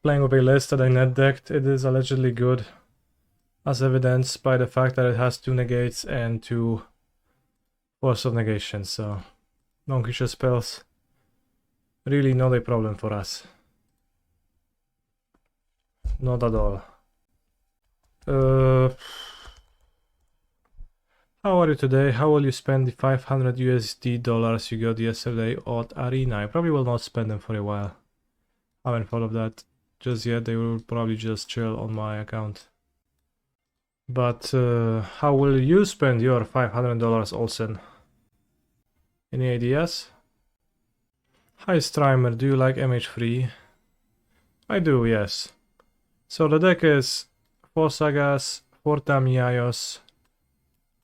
playing with a list that I net decked. It is allegedly good, as evidenced by the fact that it has 2 negates and 2 Force of Negation, so non-creature spells really not a problem for us. Not at all. How are you today? How will you spend the 500 USD dollars you got yesterday at Arena? I probably will not spend them for a while. I haven't thought of that just yet. They will probably just chill on my account. But how will you spend your $500, Olsen? Any ideas? Hi Strimer, do you like MH3? I do, yes. So the deck is 4 Sagas, 4 Tamiyos,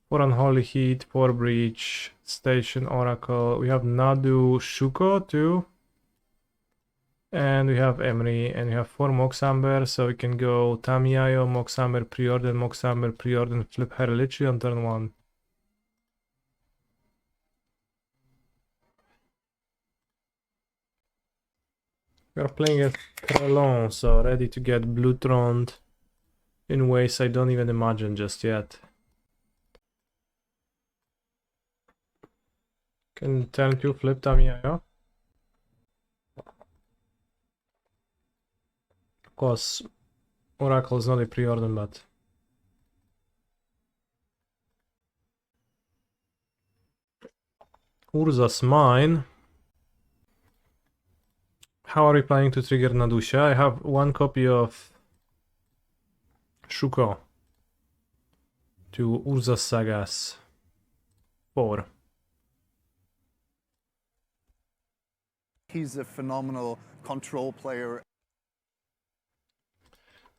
4 Unholy Heat, 4 Breach, Station Oracle. We have Nadu, Shuko too. And we have Emry, and we have 4 Mox Amber, so we can go Tamiyo, Mox Amber, Preordain, flip Herilichi on turn 1. We are playing a Trelon, so ready to get blue-troned in ways I don't even imagine just yet. Can turn 2 flip Tamiyo. Of course, Oracle is not a Preordain, but... Urza's mine. How are we planning to trigger Nadusha? I have 1 copy of Shuko to Urza's Sagas. 4. He's a phenomenal control player.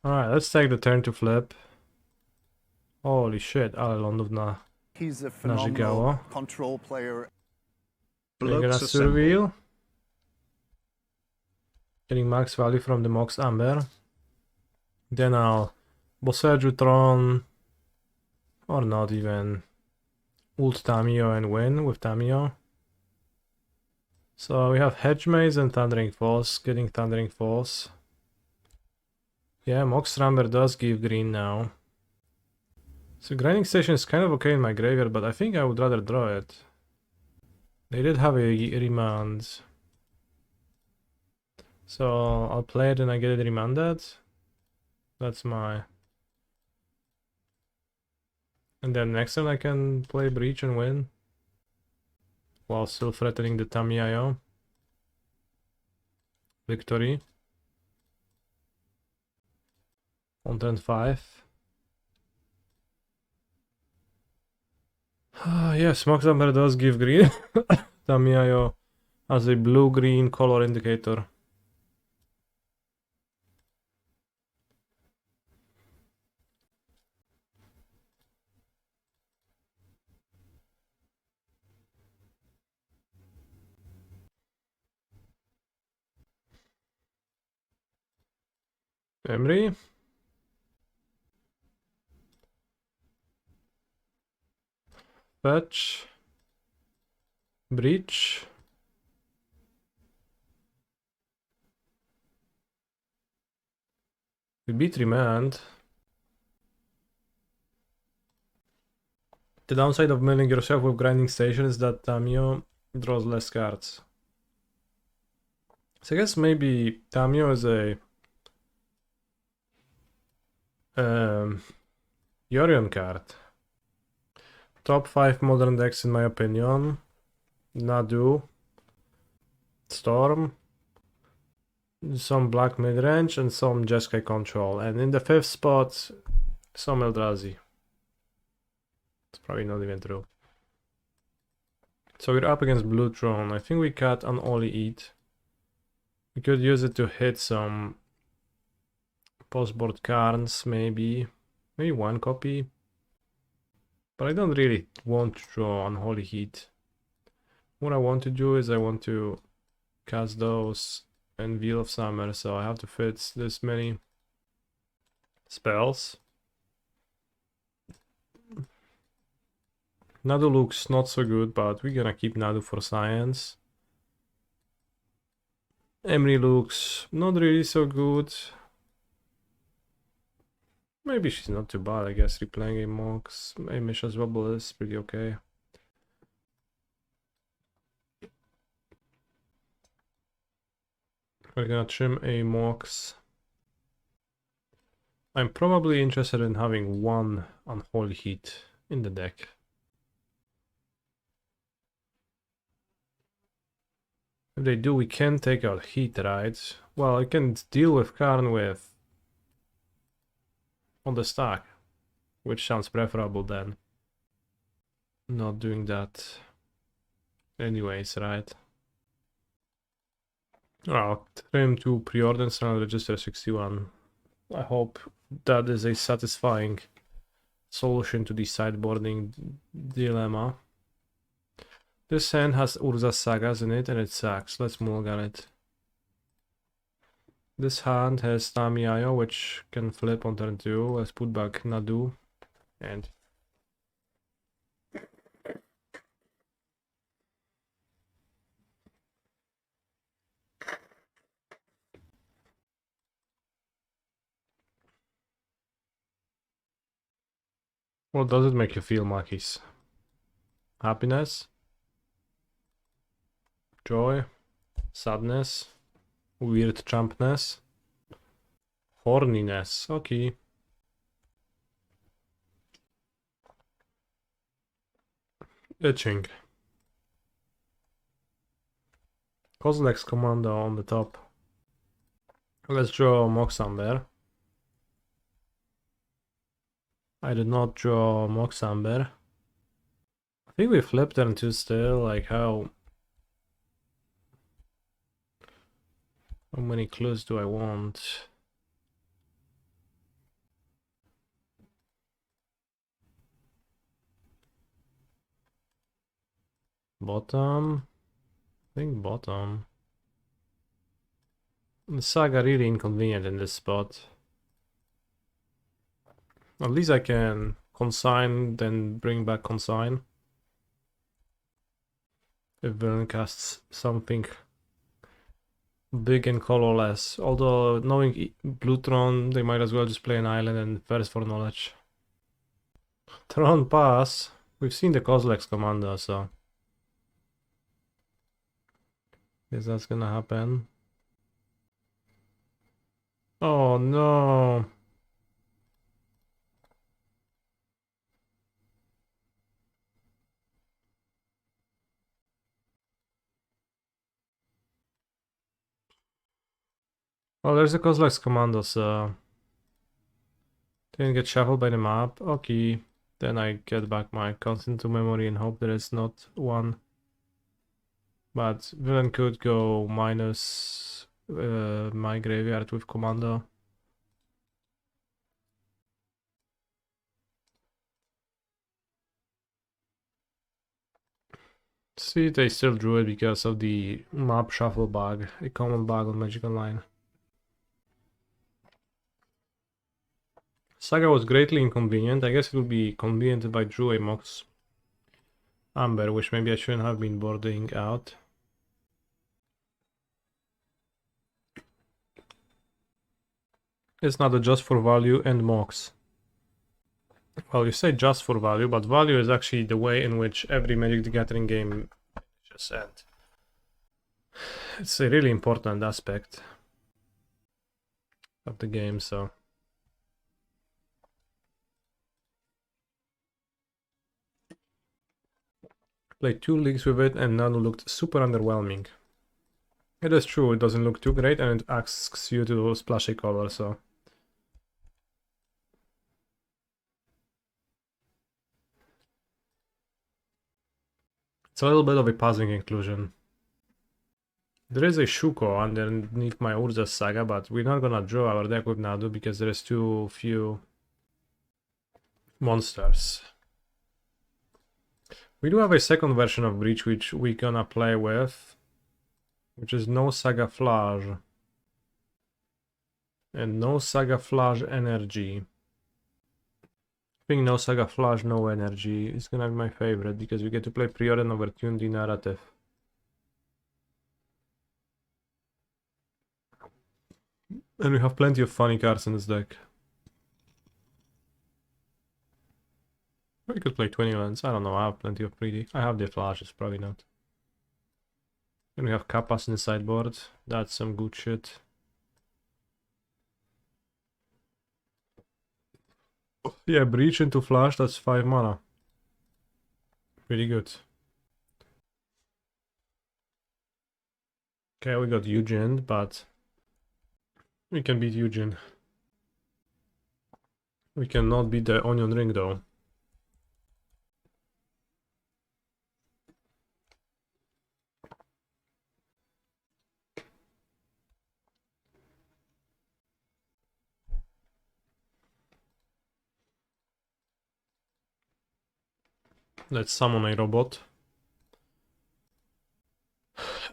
Alright, let's take the turn to flip. Holy shit, ale lądów He's a phenomenal control player. We're gonna surveil. Getting max value from the Mox Amber. Then I'll Boseiju Tron, or not even, ult Tamiyo and win with Tamiyo. So we have Hedge Maze and Thundering Force, getting Thundering Force. Yeah, Mox Amber does give green now. So Grinding Station is kind of okay in my graveyard, but I think I would rather draw it. They did have a remand. So I'll play it and I get it remanded. That's my... And then next turn I can play Breach and win. While still threatening the Tamiyo. Victory. On turn 5. Yes, Mox Amber does give green. Tamiyo has a blue-green color indicator. Emry. Fetch. Breach. We beat Remand. The downside of milling yourself with Grinding Station is that Tamiyo draws less cards. So I guess maybe Tamiyo is a Yorion card. Top 5 modern decks in my opinion. Nadu, Storm, some black midrange and some Jeskai control. And in the 5th spot, some Eldrazi. It's probably not even true. So we're up against Blue Throne. I think we cut Unholy Heat. We could use it to hit some postboard cards, maybe 1 copy. But I don't really want to draw Unholy Heat. What I want to do is I want to cast those and Wheel of Summer, so I have to fit this many spells. Nadu looks not so good, but we're gonna keep Nadu for science. Emry looks not really so good. Maybe she's not too bad, I guess. Replaying a Mox, a Mishra's Bauble is pretty okay. We're gonna trim a Mox. I'm probably interested in having one Unholy Heat in the deck. If they do, we can take out Heat, right? Well, I can deal with Karn with on the stack, which sounds preferable than not doing that anyways, right? I'll trim to Preordain and register 61. I hope that is a satisfying solution to the sideboarding dilemma. This hand has Urza Sagas in it and it sucks. Let's mulligan it. This hand has Tamiyo, which can flip on turn 2. Let's put back Nadu and what does it make you feel, Makis? Happiness? Joy? Sadness? Weird champness? Horniness, okay. Itching. Kozilek's Commando on the top. Let's draw Mox Amber. I did not draw Mox Amber. I think we flipped turn 2 still, like how many clues do I want? Bottom? I think bottom. The Saga really inconvenient in this spot. At least I can consign, then bring back consign. If villain casts something big and colorless. Although knowing Blue Tron, they might as well just play an island and first for knowledge. Tron pass. We've seen the Kozilek's Commando, so guess that's gonna happen. Oh no. Oh, there's a Kozilek's Commando, so didn't get shuffled by the map. Okay, then I get back my constant to memory and hope there is not one. But villain could go minus my graveyard with Commando. See, they still drew it because of the map shuffle bug, a common bug on Magic Online. Saga was greatly inconvenient. I guess it would be convenient if I drew a Mox Amber, which maybe I shouldn't have been boarding out. It's not a just for value and Mox. Well, you say just for value, but value is actually the way in which every Magic the Gathering game finishes, and it's a really important aspect of the game, so. Played 2 leagues with it and Nadu looked super underwhelming. It is true, it doesn't look too great and it asks you to splash a color, so. It's a little bit of a puzzling inclusion. There is a Shuko underneath my Urza Saga, but we're not gonna draw our deck with Nadu because there is too few monsters. We do have a second version of Breach which we're gonna play with, which is no Saga Flash. And no Saga Flash Energy. I think no Saga Flash, no Energy is gonna be my favorite because we get to play Preordain over Tune the narrative. And we have plenty of funny cards in this deck. We could play 20 lands. I don't know, I have plenty of pretty. I have the flashes, probably not. And we have Kappas in the sideboard. That's some good shit. Yeah, Breach into Flash, that's 5 mana. Pretty good. Okay, we got Eugen, but we can beat Eugen. We cannot beat the Onion Ring though. Let's summon a robot.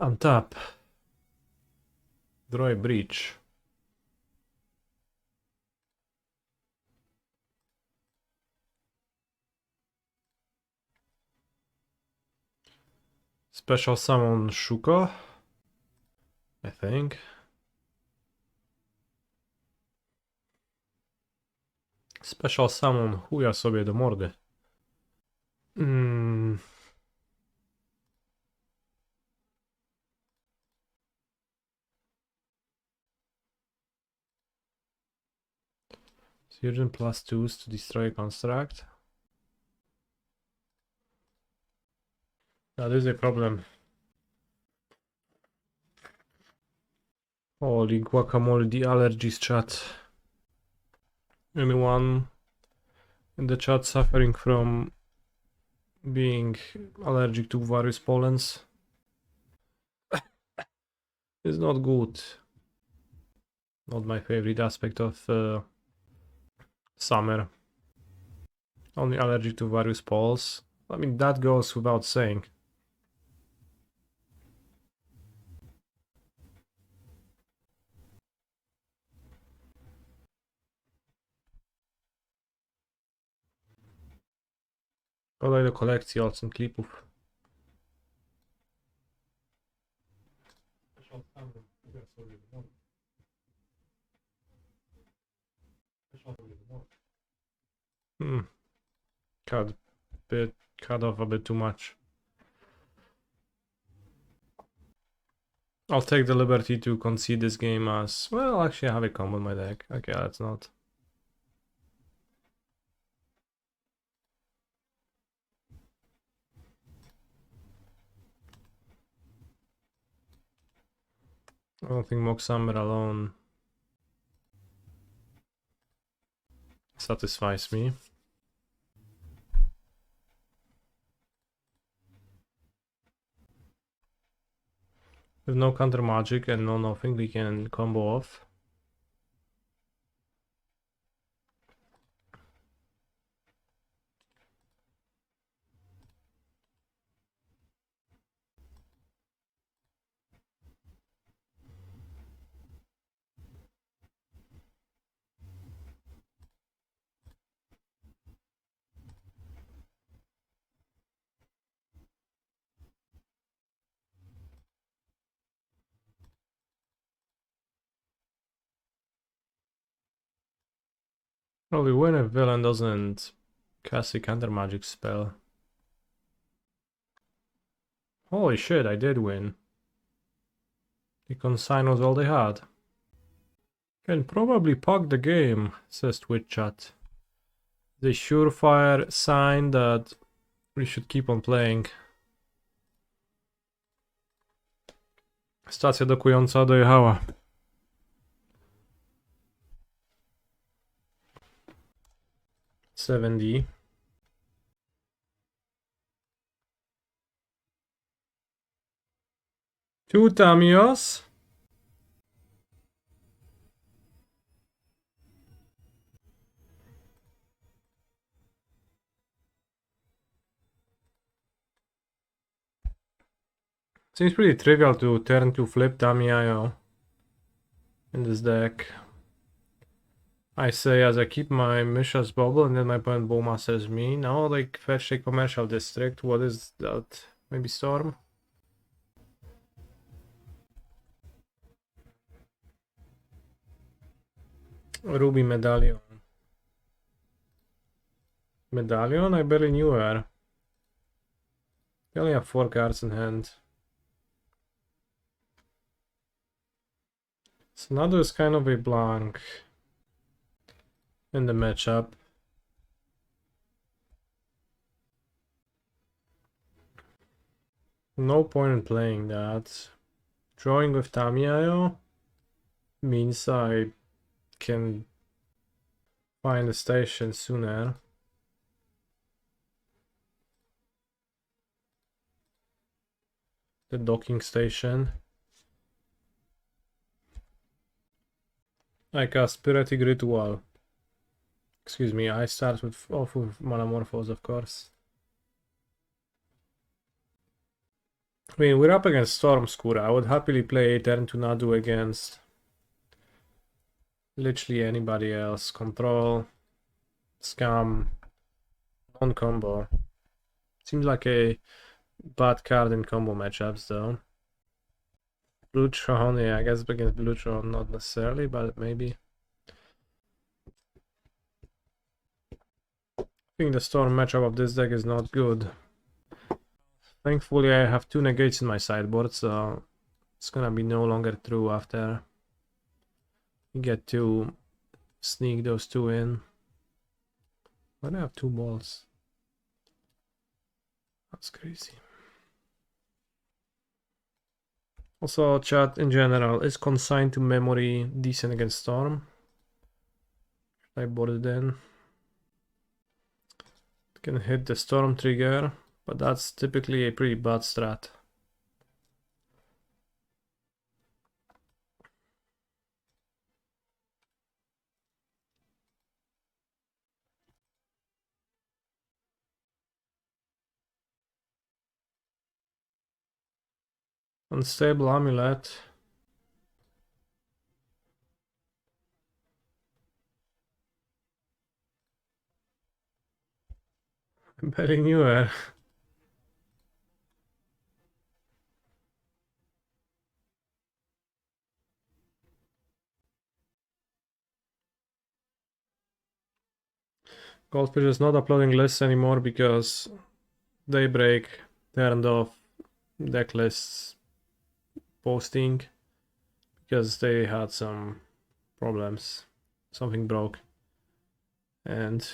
Untap. Draw a Breach. Special summon Shuko, I think. Special summon chuja sobie do mordy. Surgeon plus 2s to destroy a construct. That is a problem. Holy guacamole, the allergies chat. Anyone in the chat suffering from being allergic to various pollens? It's not good. Not my favorite aspect of summer. Only allergic to various polls. I mean, that goes without saying. Podaj do kolekcji ocen klipów. Cut off a bit too much. I'll take the liberty to concede this game as well. Actually, I have a combo in my deck. Okay, let's not. I don't think Mox Amber alone satisfies me. With no counter magic and no nothing, we can combo off. Probably win if villain doesn't cast a counter magic spell. Holy shit, I did win. The consign was all they had. Can probably pug the game, says Twitch chat. The surefire sign that we should keep on playing. Stacja dokująca dojechała. $70. Two Tamiyos. Seems pretty trivial to turn to flip Tamiyo in this deck. I say as I keep my Mishra's Bauble and then my opponent Boma says me. No, like fetch a commercial district. What is that? Maybe Storm? Ruby Medallion. Medallion? I barely knew her. They only have 4 cards in hand. So Nadu is kind of a blank in the matchup. No point in playing that. Drawing with Tamiyo means I can find a station sooner. The docking station. I cast Piratic Ritual. Excuse me, I start off with Manamorphose, of course. I mean, we're up against Stormscura. I would happily play a turn to Nadu against literally anybody else. Control, Scam, non-combo. Seems like a bad card in combo matchups, though. Blutron, yeah, I guess against Blutron, not necessarily, but maybe. I think the Storm matchup of this deck is not good. Thankfully, I have 2 negates in my sideboard, so it's gonna be no longer true after you get to sneak those 2 in. Why do I have 2 balls? That's crazy. Also, chat in general, is Consigned to Memory decent against Storm? I board it in. Can hit the Storm trigger, but that's typically a pretty bad strat. Unstable Amulet. I barely knew her. Goldfish is not uploading lists anymore because Daybreak turned off Decklist posting because they had some problems. Something broke. And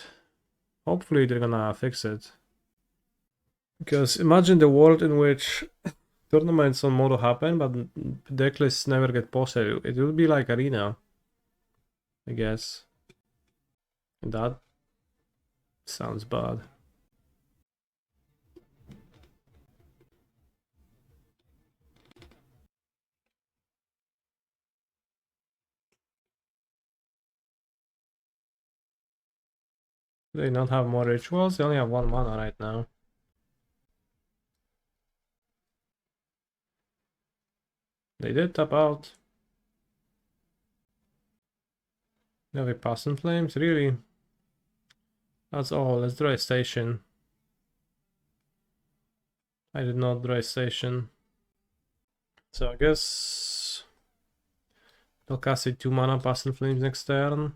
hopefully they're gonna fix it. Because imagine the world in which tournaments on Modo happen, but decklists never get posted. It would be like Arena, I guess. And that sounds bad. Do they not have more rituals? They only have 1 mana right now. They did tap out. They have a Pass in Flames? Really? That's all. Let's draw a station. I did not draw a station. So I guess they'll cast a 2 mana Pass in Flames next turn.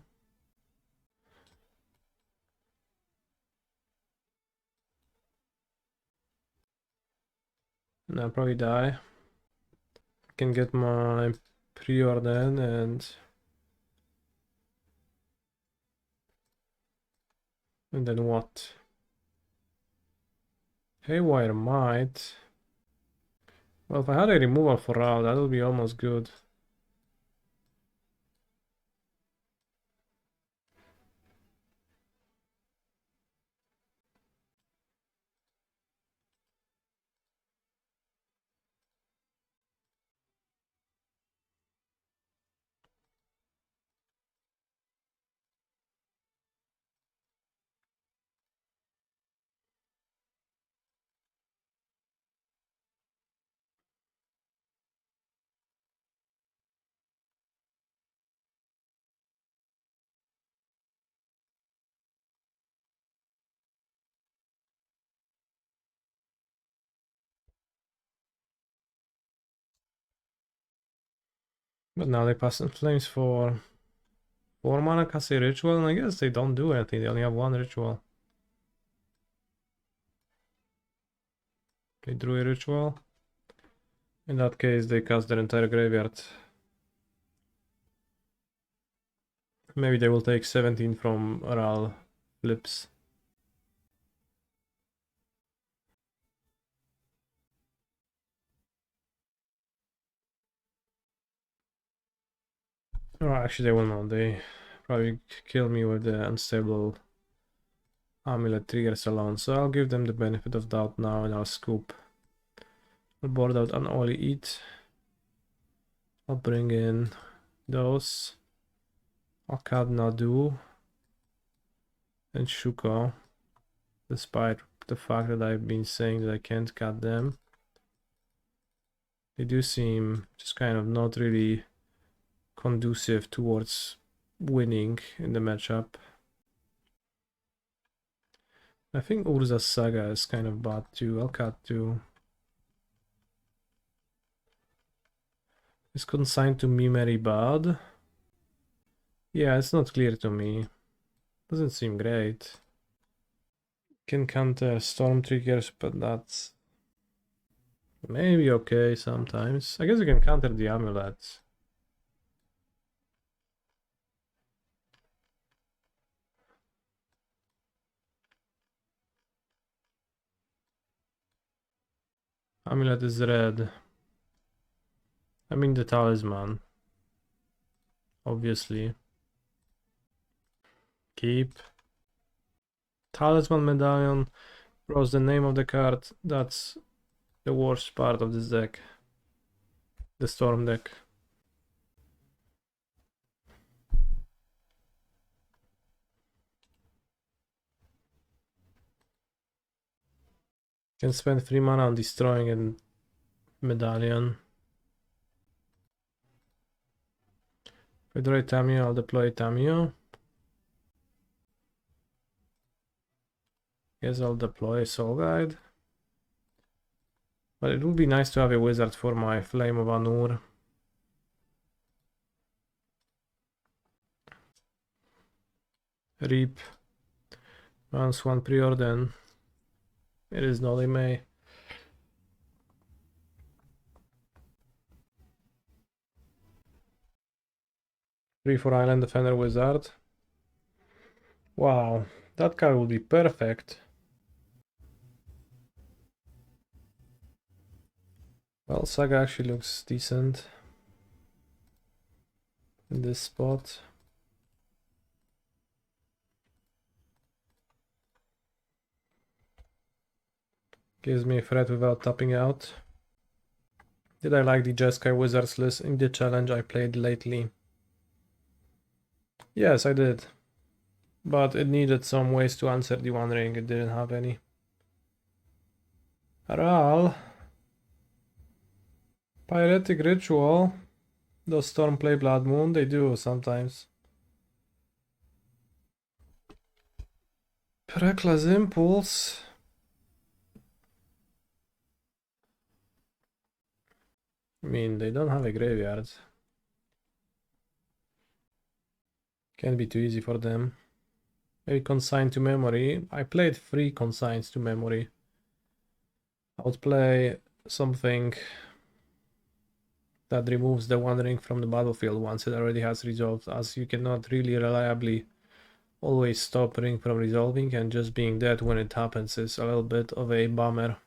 And I'll probably die. I can get my Preordain and then what? Haywire Mite. Well, if I had a removal for Rao, that would be almost good. But now they pass in flames for 4 mana cast a ritual, and I guess they don't do anything, they only have 1 ritual. They drew a ritual. In that case, they cast their entire graveyard. Maybe they will take 17 from Ral flips. Oh, actually they will not. They probably kill me with the unstable amulet triggers alone. So I'll give them the benefit of doubt now and I'll scoop. I'll board out Unholy Heat. I'll bring in those. I'll cut Nadu and Shuko, despite the fact that I've been saying that I can't cut them. They do seem just kind of not really conducive towards winning in the matchup. I think Urza's Saga is kind of bad too. I'll cut too. Is consigned to Memory bad? Yeah, it's not clear to me. Doesn't seem great. Can counter storm triggers, but that's maybe okay sometimes. I guess you can counter the amulet. Amulet is red. I mean the talisman. Obviously. Keep. Talisman medallion. Bros, the name of the card. That's the worst part of this deck. The storm deck. Can spend 3 mana on destroying a medallion. If I draw a Tamiyo, I'll deploy a Tamiyo. Guess I'll deploy a Soul Guide. But it would be nice to have a wizard for my Flame of Anor. Reap. Once one Preordain. It is not a May. Three for Island Defender Wizard. Wow, that card would be perfect. Well, Saga actually looks decent in this spot. Gives me a threat without tapping out. Did I like the Jeskai Wizards list in the challenge I played lately? Yes, I did. But it needed some ways to answer the One Ring, it didn't have any. Ral. Pyretic Ritual. Does Storm play Blood Moon? They do sometimes. Reckless Impulse. I mean, they don't have a graveyard. Can't be too easy for them. Maybe Consign to Memory. I played 3 Consigns to Memory. I would play something that removes the One Ring from the battlefield once it already has resolved, as you cannot really reliably always stop Ring from resolving, and just being dead when it happens is a little bit of a bummer.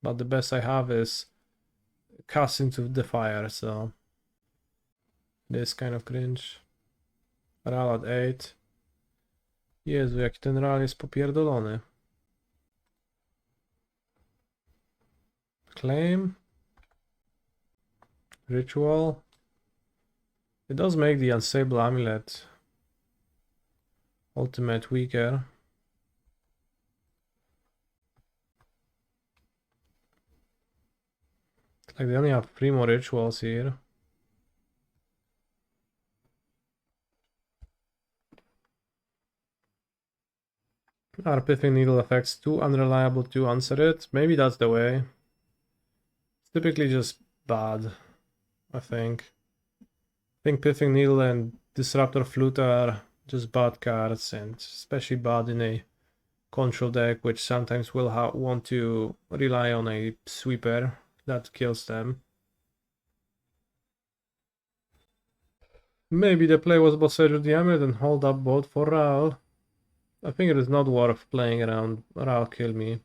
But the best I have is Cast into the Fire, so this kind of cringe. Ral at 8. Jezu, jaki ten Ral jest popierdolony. Claim. Ritual. It does make the Unstable Amulet ultimate weaker. Like they only have 3 more rituals here. Our Pithing Needle effects too unreliable to answer it. Maybe that's the way. It's typically just bad, I think. think Pithing Needle and Disruptor Flute are just bad cards, and especially bad in a control deck, which sometimes will want to rely on a sweeper that kills them. Maybe the play was Boseiju the Amulet and hold up both for Ral. I think it is not worth playing around Ral kill me.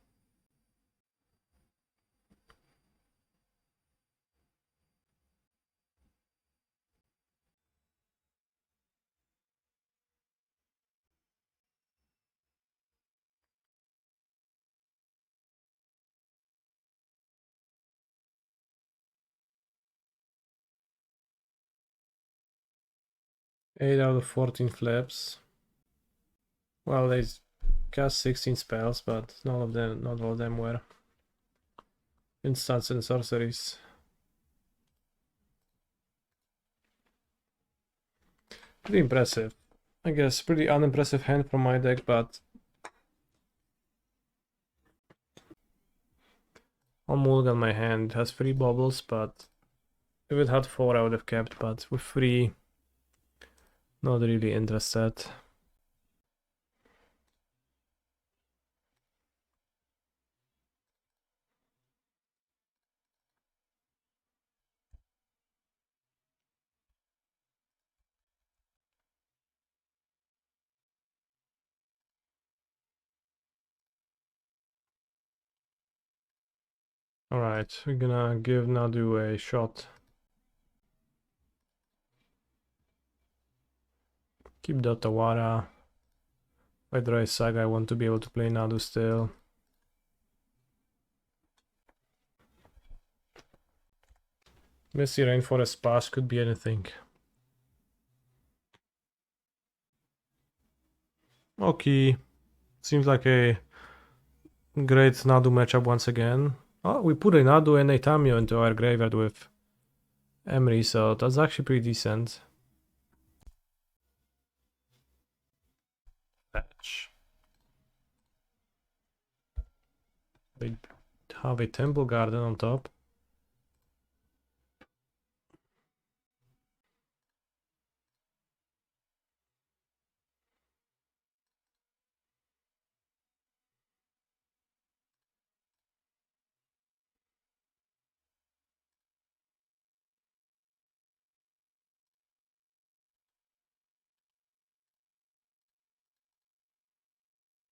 Eight out of 14 flips. Well, they cast 16 spells, but not all of them were instants and sorceries. Pretty impressive. I guess pretty unimpressive hand from my deck, but I'll mulligan my hand. It has 3 baubles, but if it had 4 I would have kept, but with 3, not really interested. Alright, we're gonna give Nadu a shot. Keep the Otawara. If I draw a Saga, I want to be able to play Nadu still. Misty Rainforest pass could be anything. Okay. Seems like a great Nadu matchup once again. Oh, we put a Nadu and a Tamiyo into our graveyard with Emry, so that's actually pretty decent. Fetch. We have a Temple Garden on top.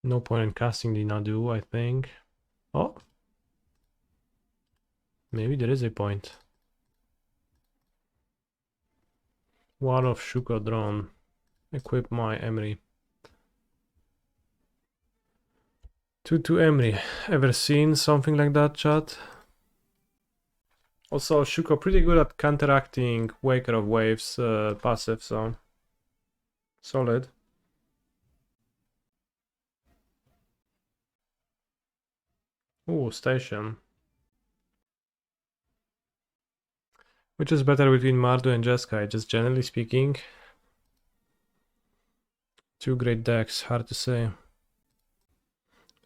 No point in casting the Nadu, I think. Oh. Maybe there is a point. One of Shuko drone. Equip my Emry. 2/2 Emry. Ever seen something like that, chat? Also, Shuko pretty good at counteracting Waker of Waves passive, so solid. Ooh, station. Which is better between Mardu and Jeskai, just generally speaking? Two great decks, hard to say. I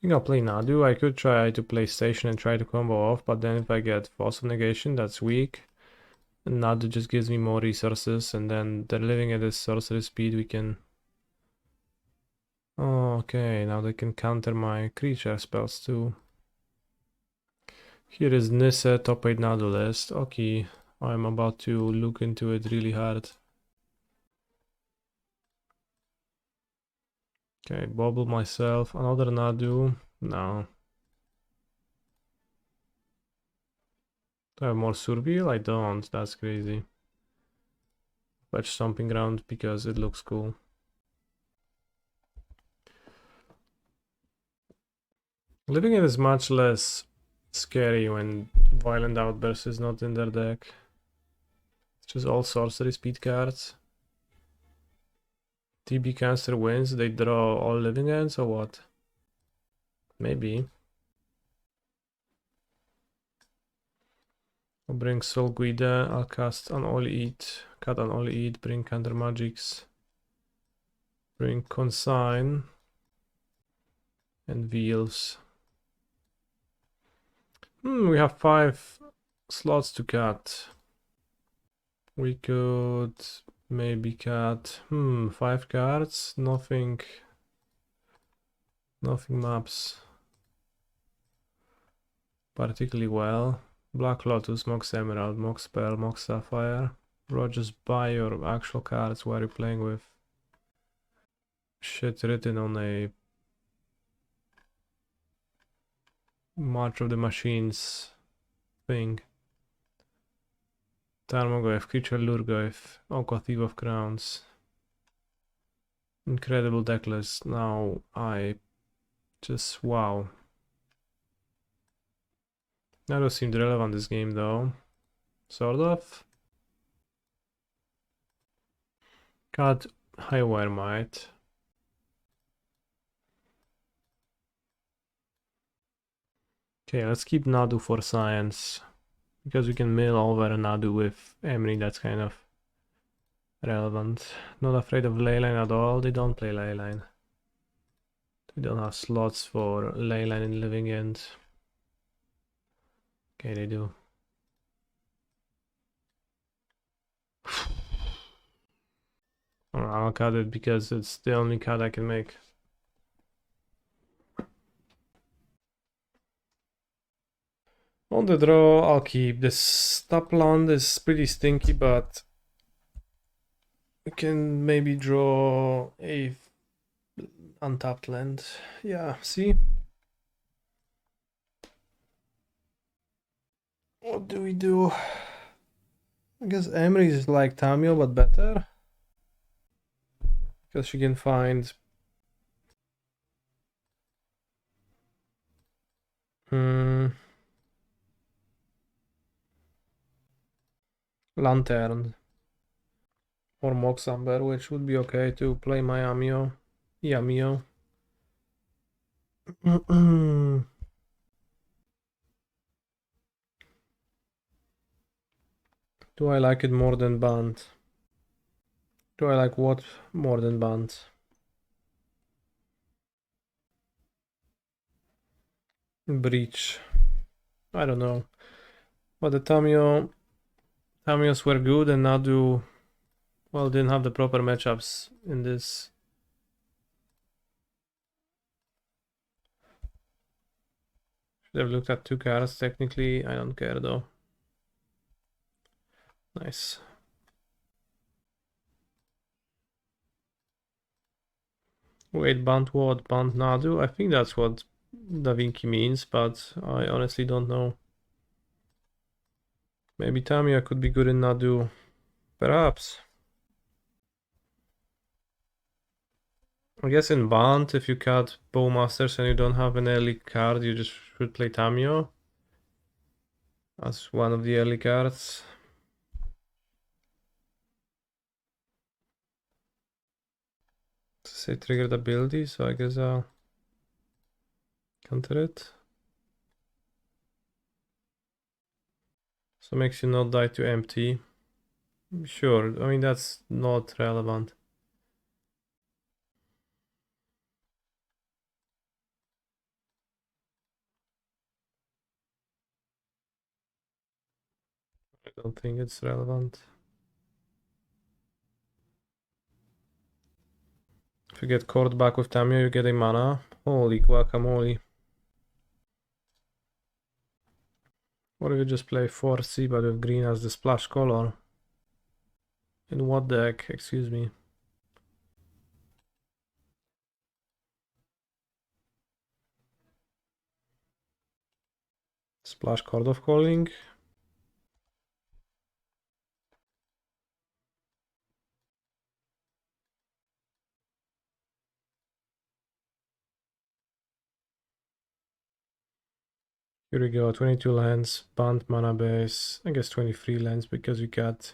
think I'll play Nadu. I could try to play Station and try to combo off, but then if I get Force of Negation, that's weak. And Nadu just gives me more resources, and then they're living at this sorcery speed, we can... Oh, okay, now they can counter my creature spells too. Here is Nisse top 8 Nadu list. Okay, I'm about to look into it really hard. Okay, Bauble myself. Another Nadu. No. Do I have more Surveil? I don't. That's crazy. Fetch Stomping Ground because it looks cool. Living it is much less scary when Violent Outburst is not in their deck. It's just all sorcery speed cards. TB Cancer wins, they draw all living ends or what? Maybe. I'll bring Soul Guide, I'll cast Unholy Heat, cut Unholy Heat, bring Counter Magics, bring Consign, and Wheels. We have 5 slots to cut. We could maybe cut 5 cards, nothing maps particularly well. Black Lotus, Mox Emerald, Mox Pearl, Mox Sapphire. Bro, just buy your actual cards. What are you playing with? Shit written on a March of the Machines thing. Tarmogoyf, Creature Lurgoyf, Oko Thief of Crowns. Incredible decklist. Now I just wow. Nadu seemed relevant this game though. Sort of. Cut Haywire Mite. Okay, let's keep Nadu for science. Because we can mill over Nadu with Emry, that's kind of relevant. Not afraid of Leyline at all. They don't play Leyline. They don't have slots for Leyline in Living End. Okay, they do. I'll cut it because it's the only cut I can make. On the draw, I'll keep. This top land is pretty stinky, but we can maybe draw a untapped land. Yeah, see? What do we do? I guess Emry is like Tamiyo, but better. Because she can find... Lantern. Or Mox Amber, which would be okay to play my Amio. Yamio. Do I like it more than Band? Do I like what more than Band? Breach. I don't know. But the Tamiyos were good and Nadu, well, didn't have the proper matchups in this. Should have looked at 2 cards technically. I don't care though. Nice. Wait, Band what? Band Nadu? I think that's what Da Vinci means, but I honestly don't know. Maybe Tamiya could be good in Nadu. Perhaps. I guess in Band, if you cut Bowmasters and you don't have an early card, you just should play Tamiyo as one of the early cards. Say triggered ability, so I guess I'll counter it. So makes you not die to empty. Sure, I mean that's not relevant. I don't think it's relevant. If you get Cord back with Tamiyo, you get a mana. Holy guacamole. What if you just play 4C but with green as the splash color? In what deck? Excuse me. Splash Chord of Calling. Here we go, 22 lands, Band mana base, I guess 23 lands because we got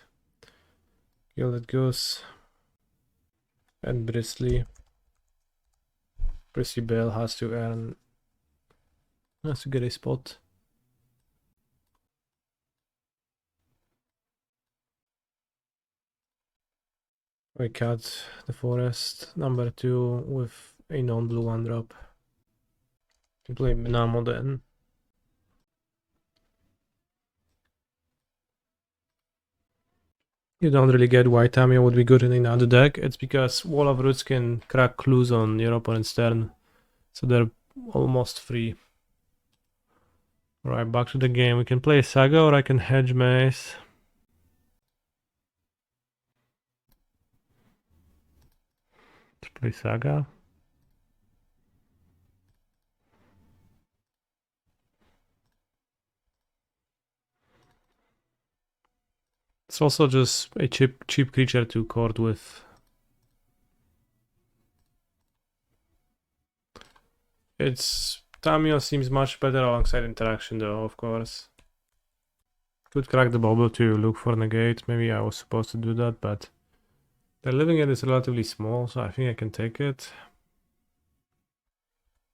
Gilded Goose and Bristly. Bristly Bell has to get a spot. We cut the forest, number 2 with a non-blue 1-drop. Can play Minamo then. You don't really get why Tamiyo would be good in another deck. It's because Wall of Roots can crack clues on your opponent's turn, so they're almost free. Alright, back to the game. We can play Saga or I can Hedge Maze. Let's play Saga. It's also just a cheap creature to court with. Tamiyo seems much better alongside interaction though, of course. Could crack the Bauble to look for negate. Maybe I was supposed to do that, but the living end is relatively small, so I think I can take it.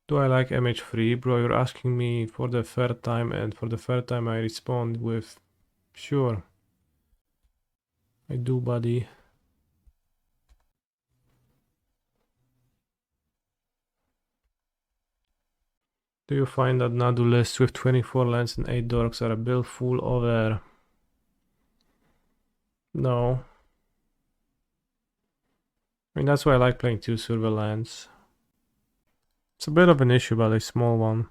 Do I like MH3? Bro, you're asking me for the third time, and for the third time I respond with sure. I do, buddy. Do you find that Nadu lists with 24 lands and 8 dorks are a bill full over? No. I mean, that's why I like playing 2 silver lands. It's a bit of an issue, but a small one.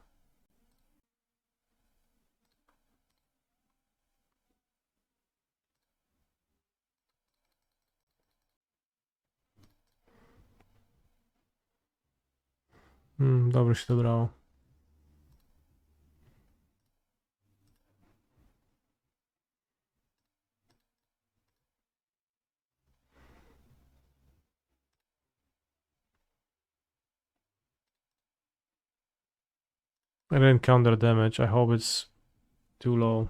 Dobrze się to brało. I didn't counter damage. I hope it's too low.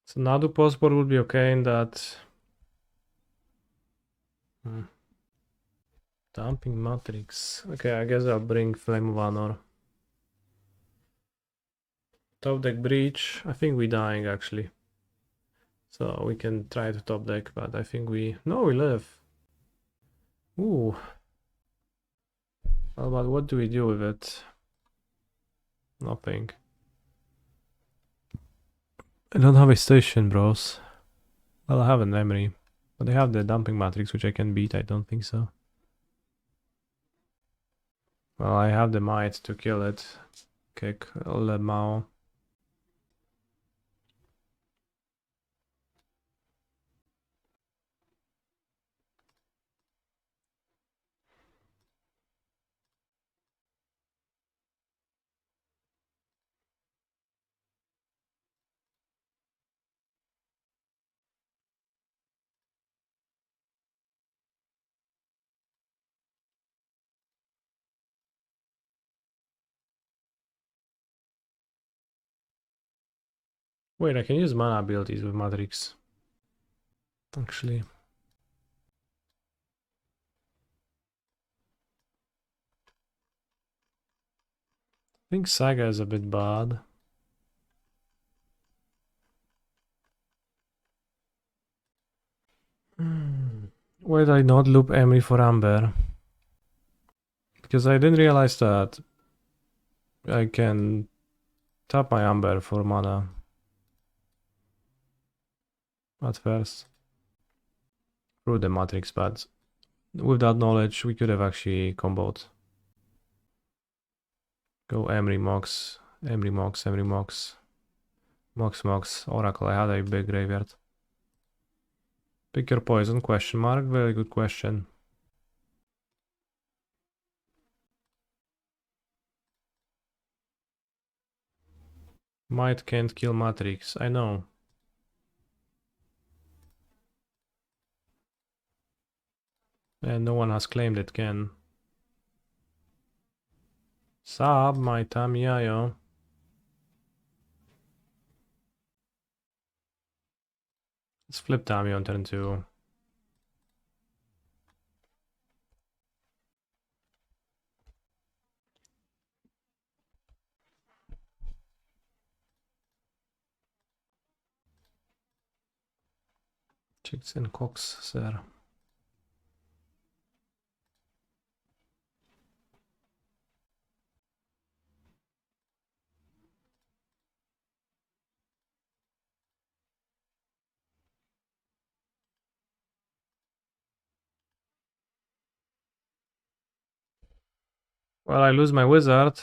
So Nadu postboard would be okay in that. Dumping Matrix. Okay, I guess I'll bring Flame of Anor. Top deck Breach. I think we're dying actually. So we can try to top deck, but I think no, we live. Ooh. Well, but what do we do with it? Nothing. I don't have a station, bros. Well, I have an Emry. But they have the Dumping Matrix, which I can beat. I don't think so. Well, I have the Mite to kill it. Kick Le Mao. Wait, I can use mana abilities with Matrix. Actually. I think Saga is a bit bad. Why did I not loop Emry for Amber? Because I didn't realize that I can tap my Amber for mana at first through the Matrix, but with that knowledge we could have actually comboed. Go Emry Mox, Emry Mox, Emry Mox, Mox Mox, Oracle. I had a big graveyard. Pick your poison, question mark. Very good question. Might can't kill Matrix, I know. And no one has claimed it can. Sab, my Tamiyo. Let's flip Tamiyo on turn 2. Chicks and cocks, sir. Well, I lose my wizard.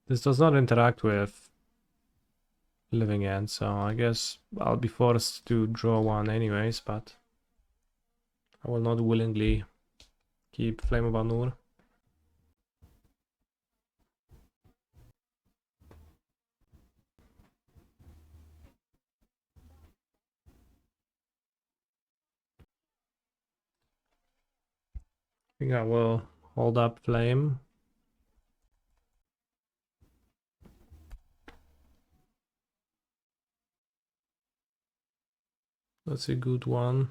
This does not interact with Living End, so I guess I'll be forced to draw one anyways, but I will not willingly keep Flame of Anor. I think I will hold up Flame. That's a good one.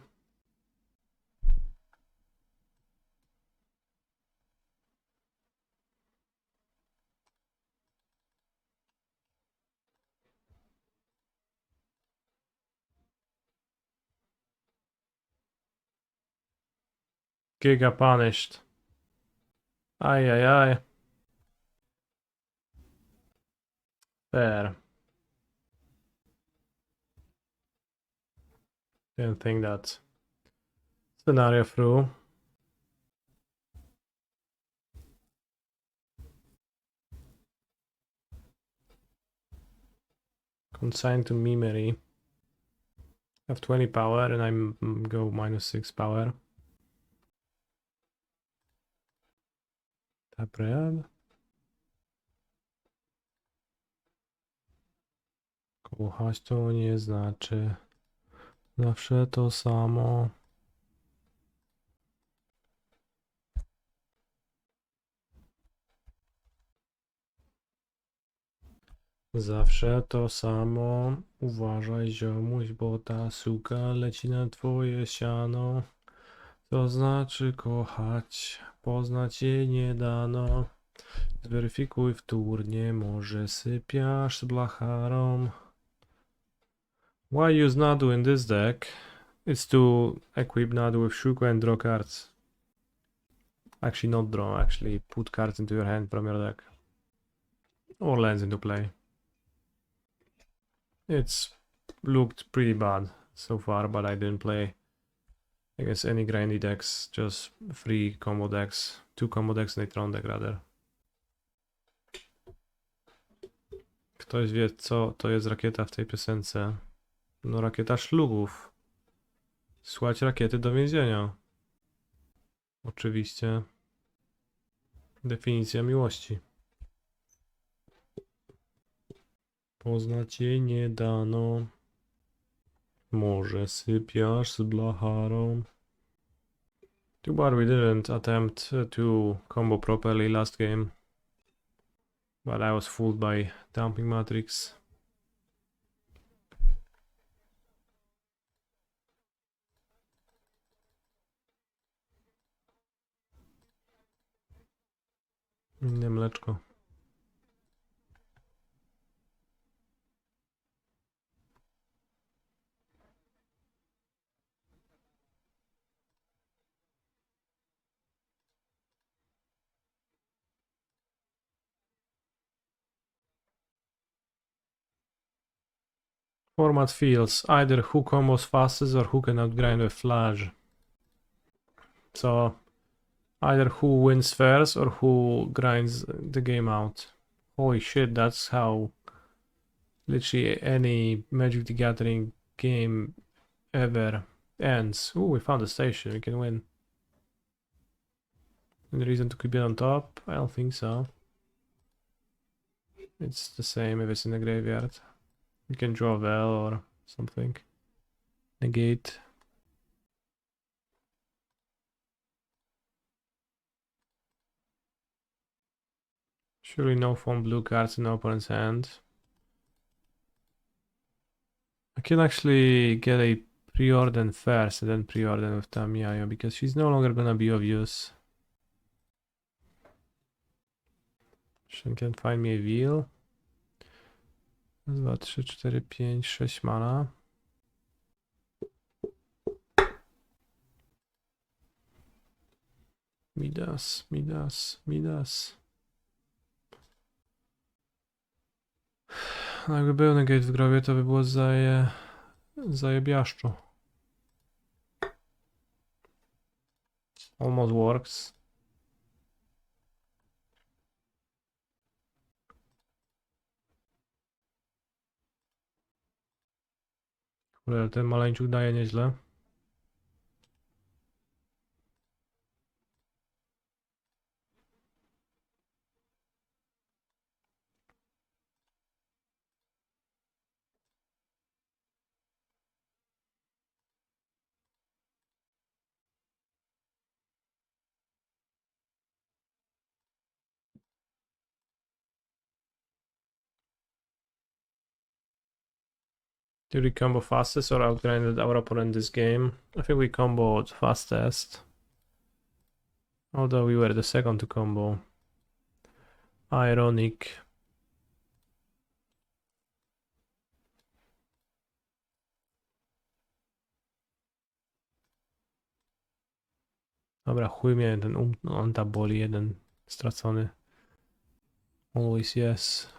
Giga punished. Ay, ay, ay. Fair. Didn't think that scenario through. Consigned to Memory. I have 20 power and I'm go -6 power. Tap red. Kochać to nie znaczy zawsze to samo. Zawsze to samo. Uważaj, ziomuś, bo ta suka leci na twoje siano. To znaczy kochać, poznać jej nie dano. Zweryfikuj wtórnie, może sypiasz z blacharą. Why use Nadu in this deck? It's to equip Nadu with Shuko and draw cards. Actually not draw, actually put cards into your hand from your deck. Or lands into play. It's looked pretty bad so far, but I didn't play against any grindy decks, just 3 combo decks, 2 combo decks and a Tron deck rather. Ktoś wie, co to jest rakieta w tej piosence? No rakieta szlugów. Słać rakiety do więzienia. Oczywiście. Definicja miłości. Poznać jej nie dano. Może sypiasz z blacharą. Too bad we didn't attempt to combo properly last game. But I was fooled by Dumping Matrix. Inne mleczko. Format feels either who combos fastest or who can outgrind with flash. So either who wins first or who grinds the game out. Holy shit, that's how literally any Magic the Gathering game ever ends. Ooh, we found a station, we can win. Any reason to keep it on top? I don't think so. It's the same if it's in the graveyard. You can draw a well or something. Negate. Surely no phone blue cards in opponent's hand. I can actually get a Preordain first and then Preordain with Tamiyo because she's no longer gonna be of use. She can find me a wheel. 2, 3, 4, 5, 6 mana. Midas, Midas, Midas. No jakby był negate w grobie, to by było zajebiaszczo. Almost works. Kurde, ten maleńczuk daje nieźle. Did we combo fastest or outgrinded our opponent this game? I think we comboed fastest. Although we were the second to combo. Ironic. Dobra, chuj mnie, ten on ta boli jeden stracony. Always yes.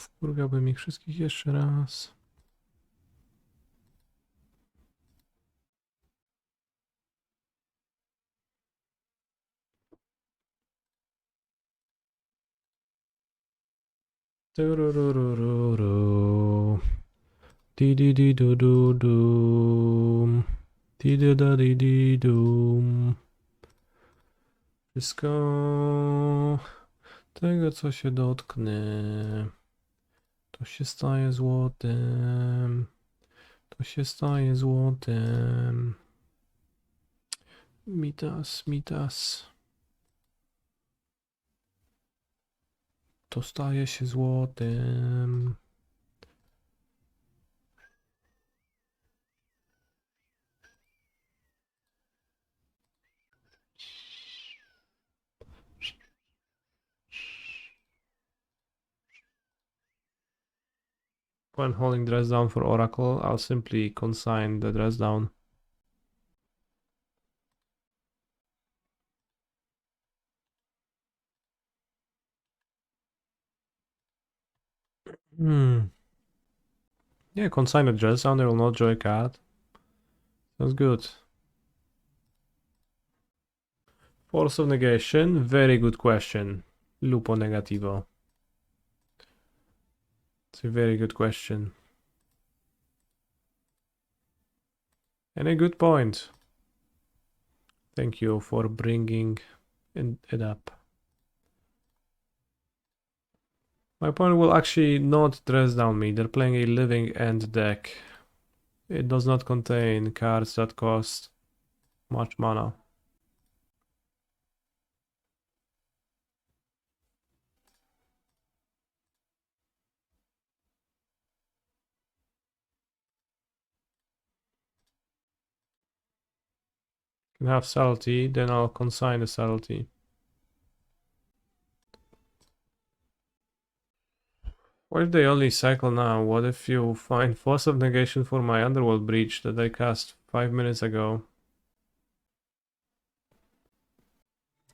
Wkurwiałbym ich wszystkich jeszcze raz. Tururururu. Di di di du du dum. Di di da di di dum. Wszystko tego, co się dotknę, to się staje złotem. To się staje złotem. Mitas, mitas. To staje się złotem. When holding dress down for Oracle, I'll simply consign the dress down. Yeah, consign the dress down, they will not draw a card. Sounds good. Force of Negation, very good question. Lupo negativo. It's a very good question. And a good point. Thank you for bringing it up. My opponent will actually not dress down me. They're playing a living end deck. It does not contain cards that cost much mana. Can have subtlety, then I'll consign the subtlety. What if they only cycle now? What if you find Force of Negation for my Underworld Breach that I cast 5 minutes ago?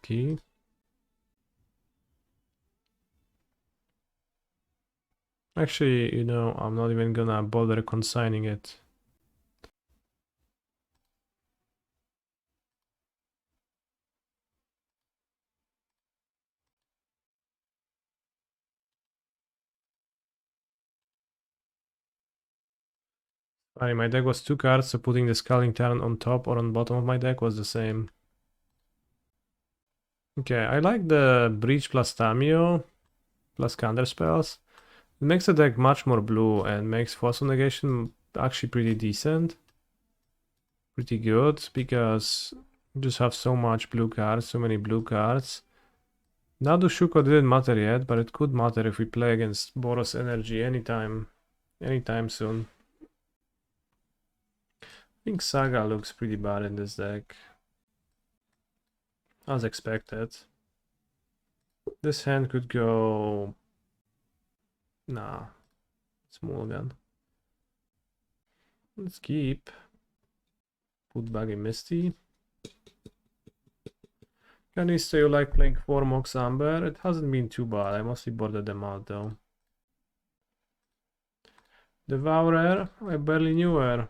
Key. Actually, you know, I'm not even gonna bother consigning it. Funny, my deck was 2 cards, so putting the Scalding Tarn on top or on bottom of my deck was the same. Okay, I like the Breach plus Tamiyo plus counter spells. It makes the deck much more blue and makes Force of Negation actually pretty decent. Pretty good, because you just have so much blue cards, so many blue cards. Nadu Shuko didn't matter yet, but it could matter if we play against Boros Energy anytime soon. I think Saga looks pretty bad in this deck. As expected. This hand could go... Nah. It's mulligan. Let's keep. Put back in Misty. Canista, you like playing 4 Mox Amber? It hasn't been too bad. I mostly boarded them out though. Devourer? I barely knew her.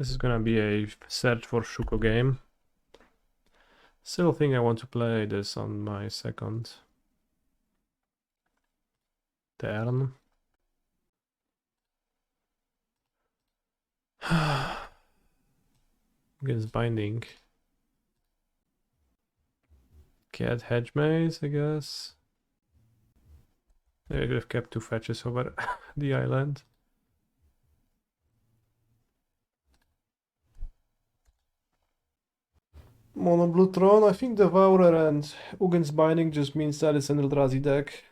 This is gonna be a search for Shuko game. Still think I want to play this on my second turn. Against Binding. Cat Hedge Maze, I guess. I could have kept 2 fetches over the island. Mono Blue Throne, I think Devourer and Ugin's Binding just means that it's an Eldrazi deck.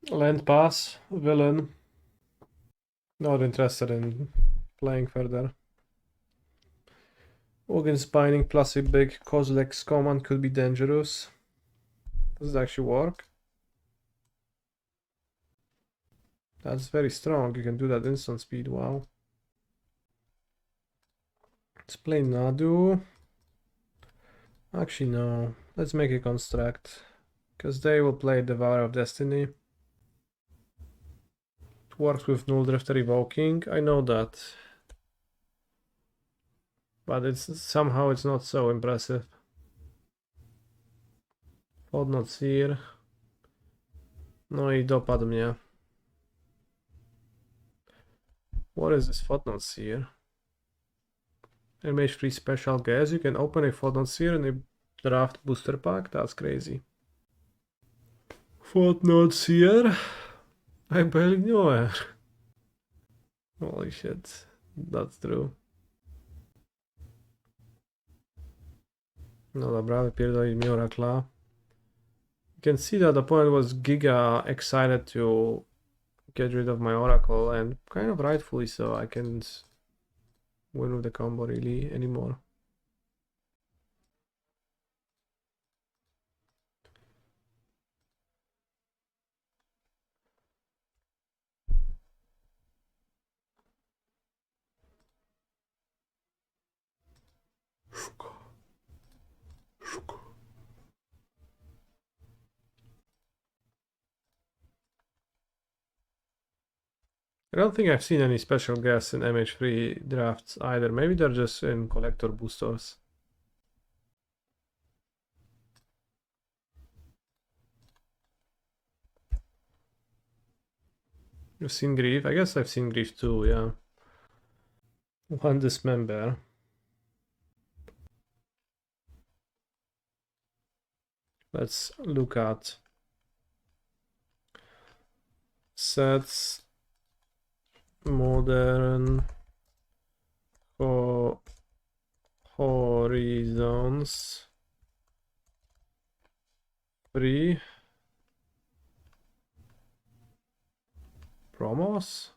Land Pass, Villain. Not interested in playing further. Ugin's Binding plus a big Kozilek's command could be dangerous. Does it actually work? That's very strong, you can do that instant speed, wow. Let's play Nadu. Actually no, let's make a construct. Because they will play Devourer of Destiny. It works with Null Drifter Evoking, I know that. But somehow it's not so impressive. Wodnot Seer. No i dopadł mnie. What is this Wodnot Seer? MH3 special guess. You can open a Wodnot Seer in a draft booster pack? That's crazy. Wodnot Seer? I barely know her. Holy shit. That's true. No dobra, wypierdolić mi Oracla. You can see that the opponent was giga excited to get rid of my Oracle, and kind of rightfully so. I can't win with the combo really anymore. I don't think I've seen any special guests in MH3 drafts either. Maybe they're just in collector boosters. You've seen Grief? I guess I've seen Grief too, yeah. One Dismember. Let's look at sets. Modern Horizons 3 promos.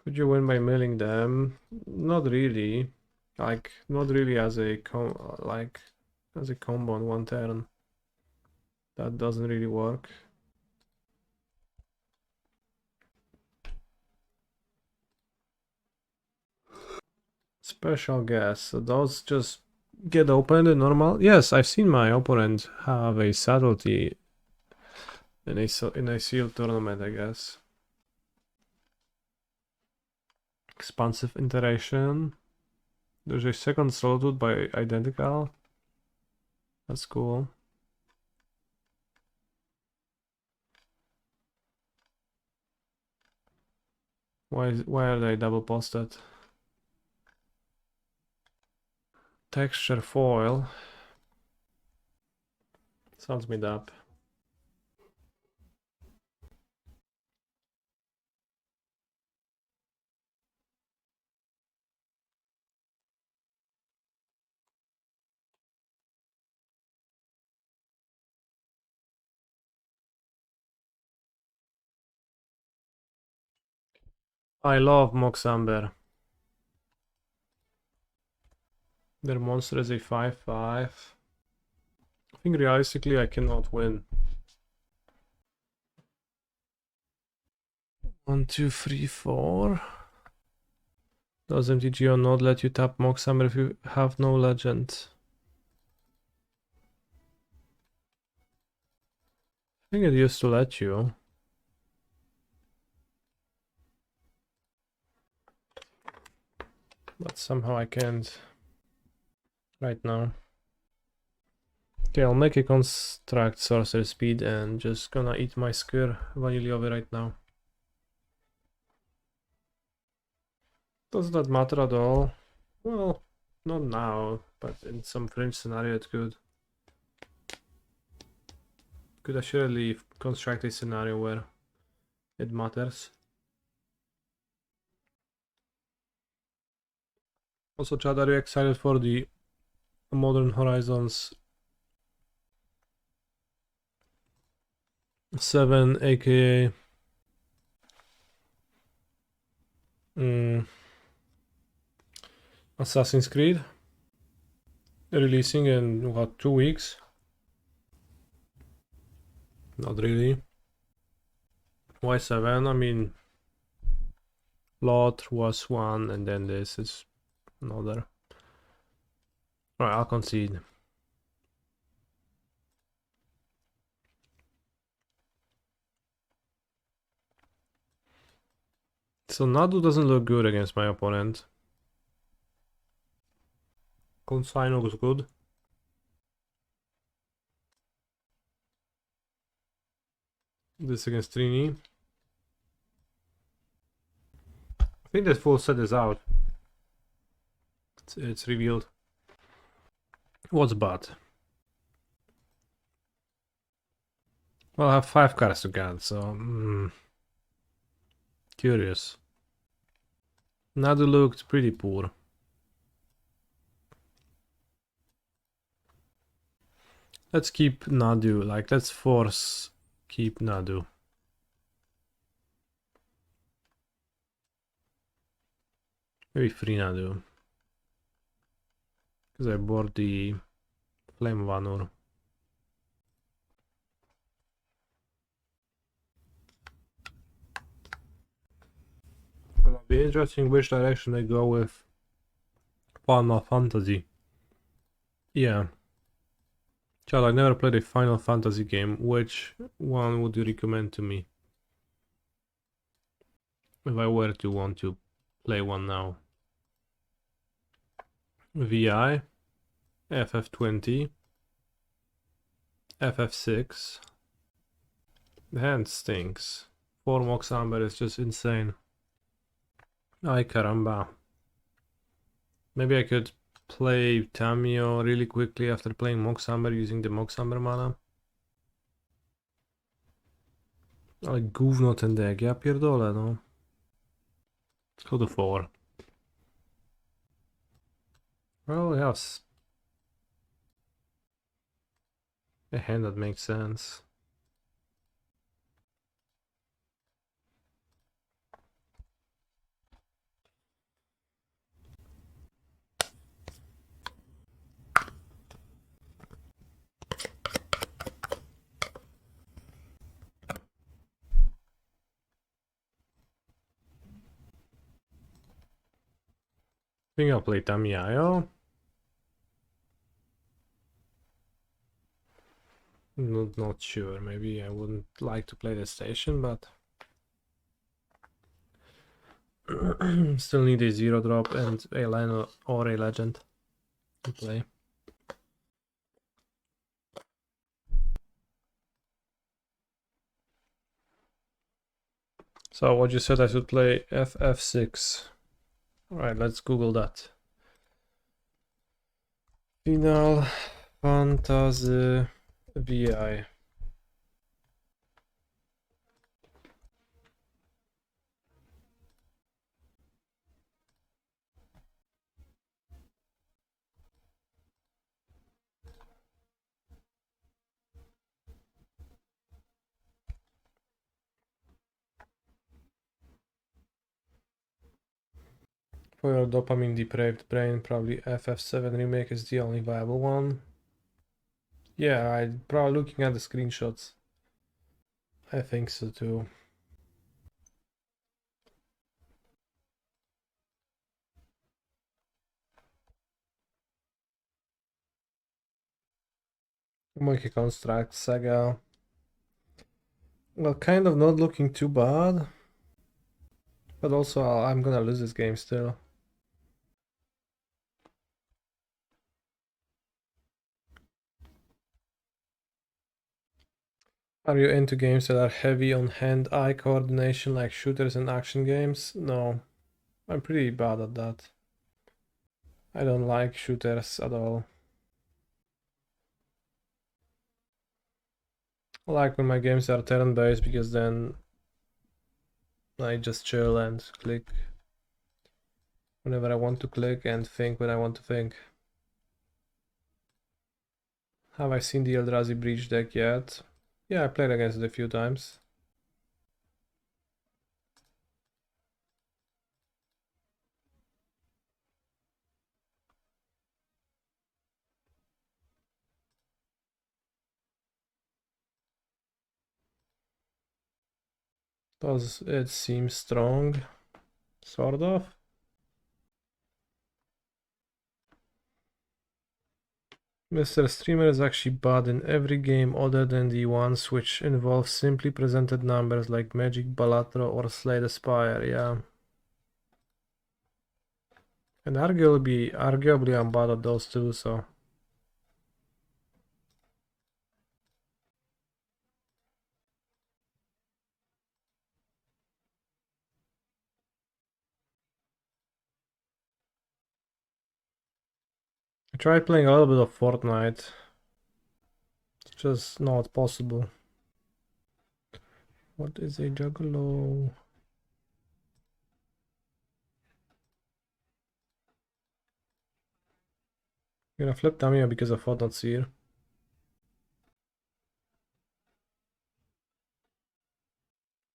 Could you win by milling them? Not really. Like, not really as a combo on one turn. That doesn't really work. Special guess. So those just get opened in normal. Yes, I've seen my opponent have a subtlety in a sealed tournament, I guess. Expansive iteration. There's a second Solitude by Identical. That's cool. Why are they double posted? Texture foil. Sounds made up. I love Mox Amber. Their monster is a 5/5. I think realistically I cannot win. 1, 2, 3, 4. Does MTGO not let you tap Mox Amber if you have no legend? I think it used to let you. But somehow I can't right now. Okay, I'll make a construct sorcery speed and just gonna eat my Skyr Vanilliovi right now. Does that matter at all? Well, not now, but in some fringe scenario it could. Could assuredly construct a scenario where it matters. Also, Chad, are you excited for the Modern Horizons 7, aka Assassin's Creed? Releasing in what, 2 weeks? Not really. Why 7? I mean, Loch was 1 and then this is another. Alright, I'll concede. So Nadu doesn't look good against my opponent. Consign looks good. This against Trini. I think that full set is out. It's revealed. What's bad? Well, I have 5 cards to get, so curious. Nadu looked pretty poor. Let's keep Nadu, like let's force keep Nadu. Maybe free Nadu. Because I bought the Flame of Anor. Gonna be interesting which direction they go with Final Fantasy. Yeah. Child, I never played a Final Fantasy game. Which one would you recommend to me? If I were to want to play one now. VI, FF20, FF6. The hand stinks. 4 Mox Amber is just insane. Ay caramba. Maybe I could play Tamiyo really quickly after playing Mox Amber using the Mox Amber mana. Ale gówno ten deck, ja pierdolę no. Let's go to 4. Well, yes. A hand that makes sense. I think I'll play Tamiyo. Not sure, maybe I wouldn't like to play the station, but still need a 0-drop and a line or a legend to play. So what you said I should play FF6. Alright, let's Google that. Final Fantasy VI. For your dopamine depraved brain, probably FF7 remake is the only viable one. Yeah, I'm probably looking at the screenshots. I think so too. Monkey Construct, Saga. Well, kind of not looking too bad. But also, I'm gonna lose this game still. Are you into games that are heavy on hand-eye coordination like shooters and action games? No, I'm pretty bad at that. I don't like shooters at all. I like when my games are turn-based because then I just chill and click whenever I want to click and think when I want to think. Have I seen the Eldrazi Breach deck yet? Yeah, I played against it a few times. Does it seem strong? Sort of. Mr. Streamer is actually bad in every game other than the ones which involve simply presented numbers like Magic Balatro or Slay the Spire, yeah. And arguably I'm bad at those too, so. I tried playing a little bit of Fortnite. It's just not possible. What is a juggalo? I'm gonna flip Tamiyo because of Fortnite Seer.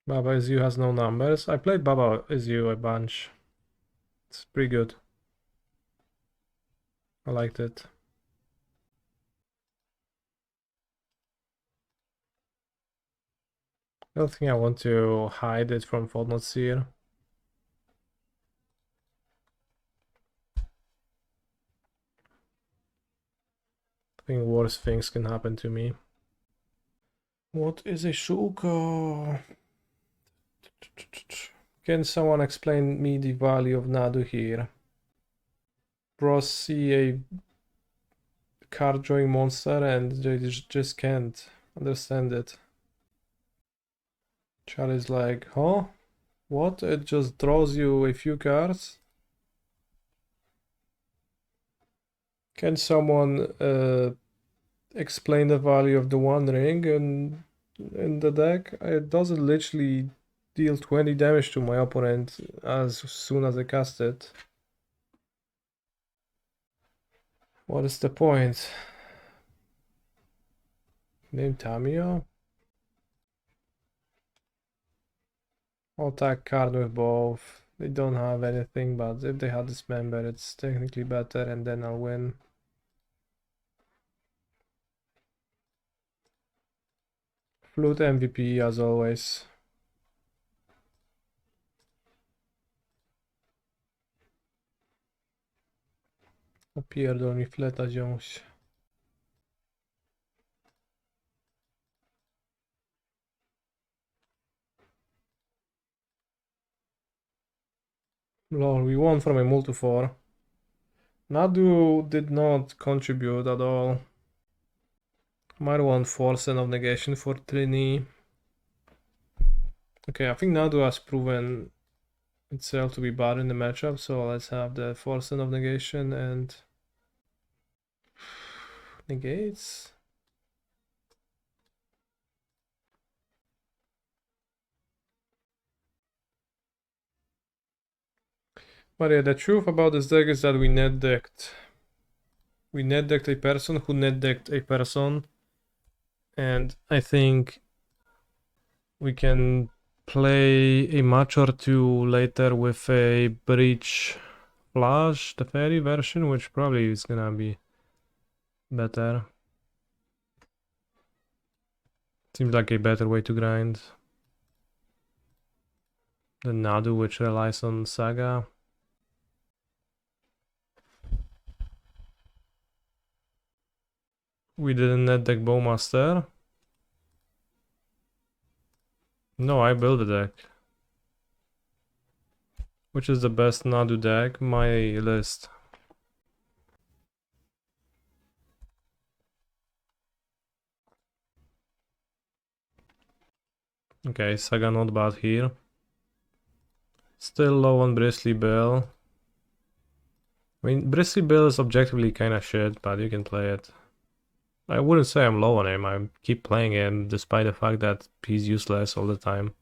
Baba Is You has no numbers. I played Baba Is You a bunch. It's pretty good. I liked it. I don't think I want to hide it from Fortnite Seer. I think worse things can happen to me. What is a Shuko? Can someone explain me the value of Nadu here? Bros see a card drawing monster and they just can't understand it. Charlie's like, huh? What? It just draws you a few cards? Can someone explain the value of the One Ring in the deck? It doesn't literally deal 20 damage to my opponent as soon as I cast it. What is the point? Name Tamiyo? I'll attack card with both. They don't have anything, but if they had Dismember, it's technically better, and then I'll win. Flute MVP as always. Pierdol mi fleta wziąć. Lol, we won from a multi-4. Nadu did not contribute at all. Might want Force of Negation for Trini. Okay, I think Nadu has proven itself to be bad in the matchup, so let's have the Force of Negation and negates. But yeah, the truth about this deck is that we net decked. We net decked a person who net decked a person, and I think we can play a match or two later with a Breach Flash, the fairy version, which probably is gonna be better. Seems like a better way to grind than Nadu, which relies on Saga. We didn't net deck Bowmaster. No, I built a deck. Which is the best Nadu deck? My list. Okay, Saga not bad here. Still low on Bristly Bill. I mean, Bristly Bill is objectively kinda shit, but you can play it. I wouldn't say I'm low on him, I keep playing him despite the fact that he's useless all the time.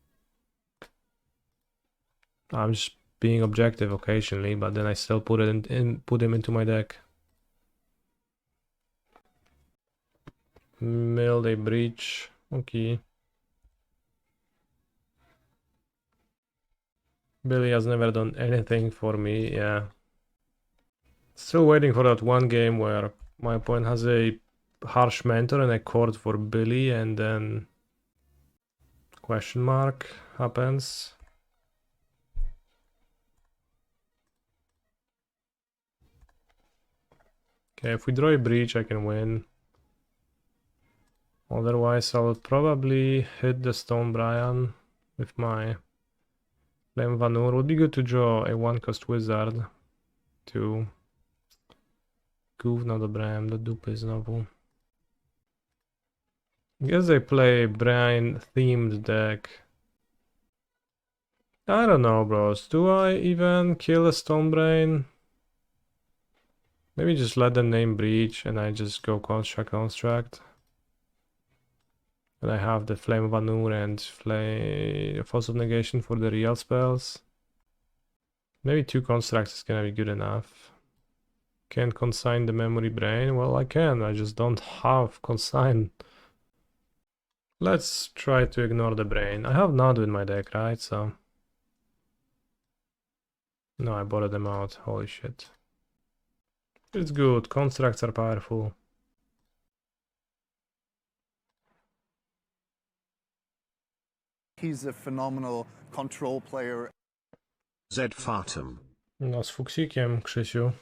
I'm just being objective occasionally, but then I still put him into my deck. Mill a breach, okay. Billy has never done anything for me, yeah. Still waiting for that one game where my opponent has a harsh mentor and a chord for Billy, and then question mark happens. Okay, if we draw a breach, I can win. Otherwise, I will probably hit the Stone Brian with my Flame of Anor. Would be good to draw a 1-cost wizard to gówno dobrałem do dupy znowu. I guess they play Brain themed deck. I don't know, bros. Do I even kill a Stone Brain? Maybe just let them name Breach and I just go construct. And I have the Flame of Anor and Force of Negation for the real spells. Maybe 2 constructs is gonna be good enough. Can't consign the memory brain? Well, I can, I just don't have consign. Let's try to ignore the brain. I have Nadu in my deck, right? So... No, I botted them out, holy shit. It's good, constructs are powerful. He's a phenomenal control player. Z Fatum. No, z fuksikiem, Krzysiu.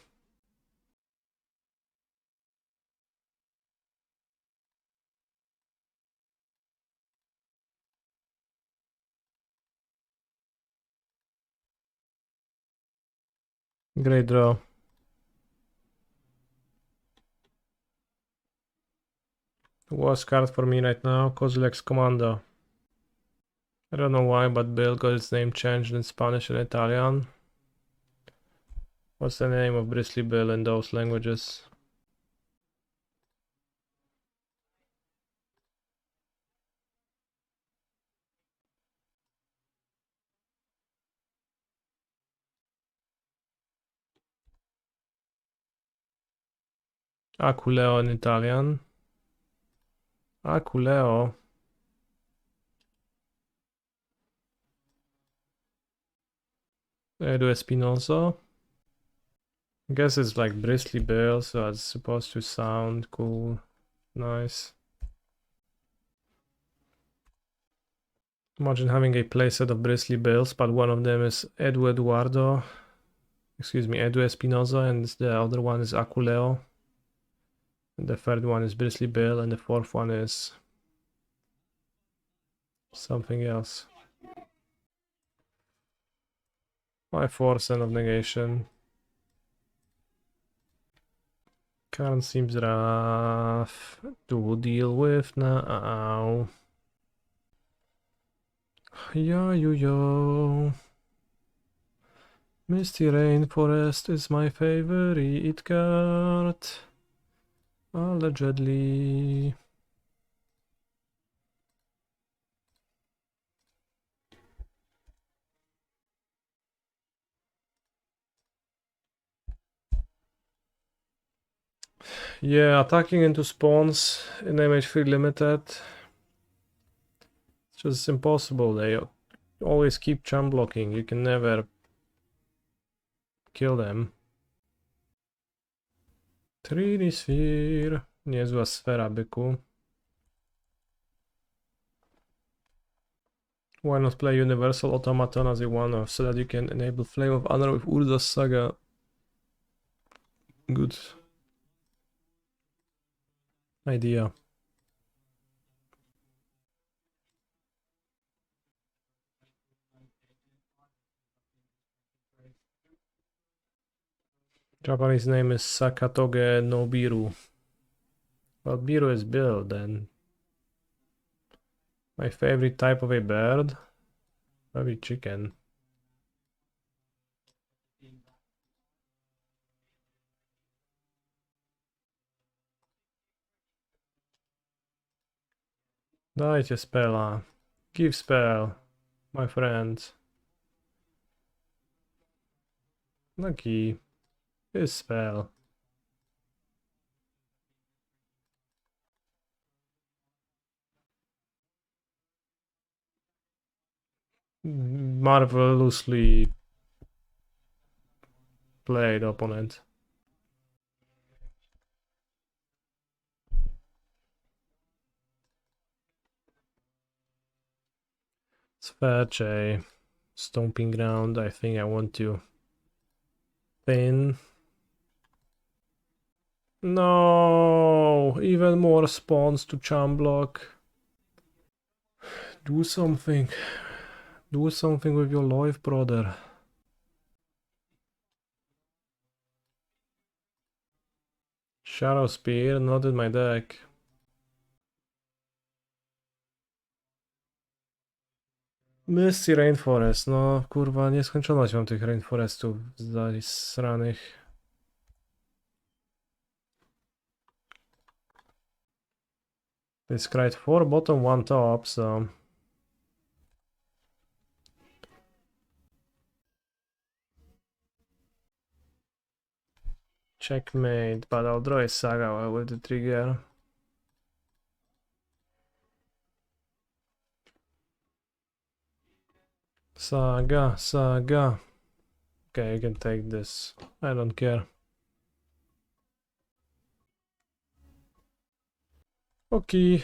Great draw. Worst card for me right now, Kozilek's Commando. I don't know why, but Bill got its name changed in Spanish and Italian. What's the name of Bristly Bill in those languages? Aculeo in Italian. Aculeo. Edu Espinosa. I guess it's like Bristly Bill, so it's supposed to sound cool. Nice. Imagine having a playset of Bristly Bills, but one of them is Edu Espinosa, and the other one is Aculeo. And the third one is Bristly Bill, and the fourth one is something else. My Force of Negation. Karn seems rough to deal with now. Yo. Misty Rainforest is my favorite card. Allegedly. Yeah, attacking into spawns in MH3 limited. It's just impossible. They always keep chump blocking. You can never kill them. 3D Sphere. Niezła sfera, byku. Why not play Universal Automaton as a one-off so that you can enable Flame of Anor with Urza's Saga? Good. idea. Japanese name is Sakatoge no Biru. Well, Biru is Bill then. My favorite type of a bird? Probably chicken. Dajcie spela. Give spell, my friends. Lucky. His spell. Marvelously played, opponent. Sverche. Stomping Ground. I think I want to thin. No! Even more spawns to charm block. Do something. Do something with your life, brother. Shadow Spear, not in my deck. Misty Rainforest, no kurwa, nieskończoność mam tych Rainforestów zasranych. It's cried 4 bottom, 1 top, so... Checkmate, but I'll draw a Saga with the trigger. Saga, Saga. Okay, you can take this. I don't care. Okay.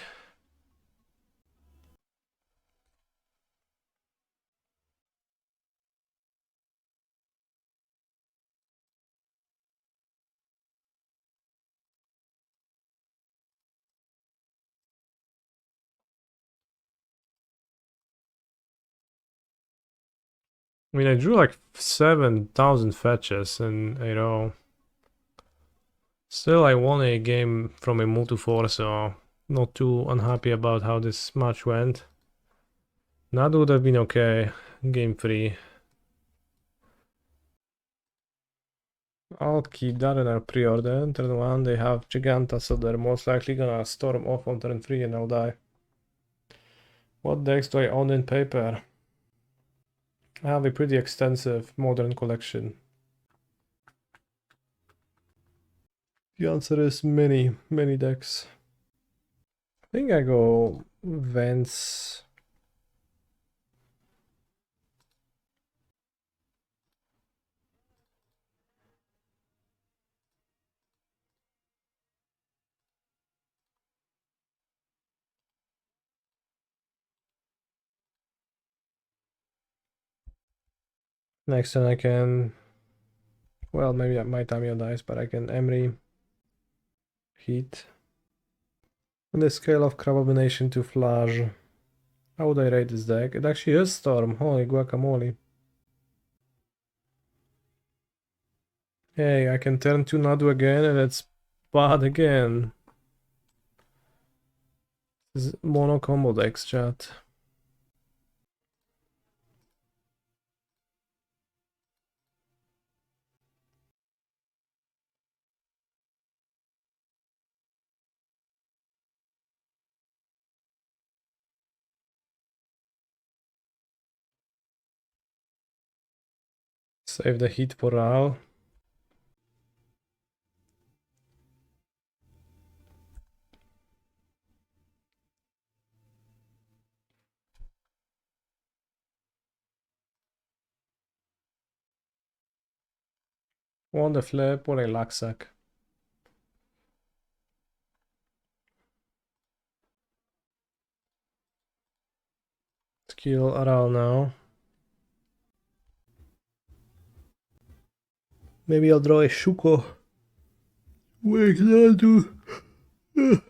I mean, I drew like 7,000 fetches in a row. Still, I won a game from a multi-4, so not too unhappy about how this match went. Nadu would have been okay, game 3. I'll keep that in our Preordain. Turn 1, they have Giganta, so they're most likely gonna storm off on turn 3 and I'll die. What decks do I own in paper? I have a pretty extensive modern collection. The answer is many, many decks. I think I go Vents. Next turn I can... Well, maybe my Tamiyo dies, but I can Emry. Heat. On the scale of Crabomination to Flash. How would I rate this deck? It actually is Storm. Holy guacamole. Hey, I can turn to Nadu again and it's bad again. This is mono combo decks, chat. Save the heat for Ral. On the flip, or a Laksak. Skill Aral now. Maybe I'll draw a Shuko. Wait, Nadu.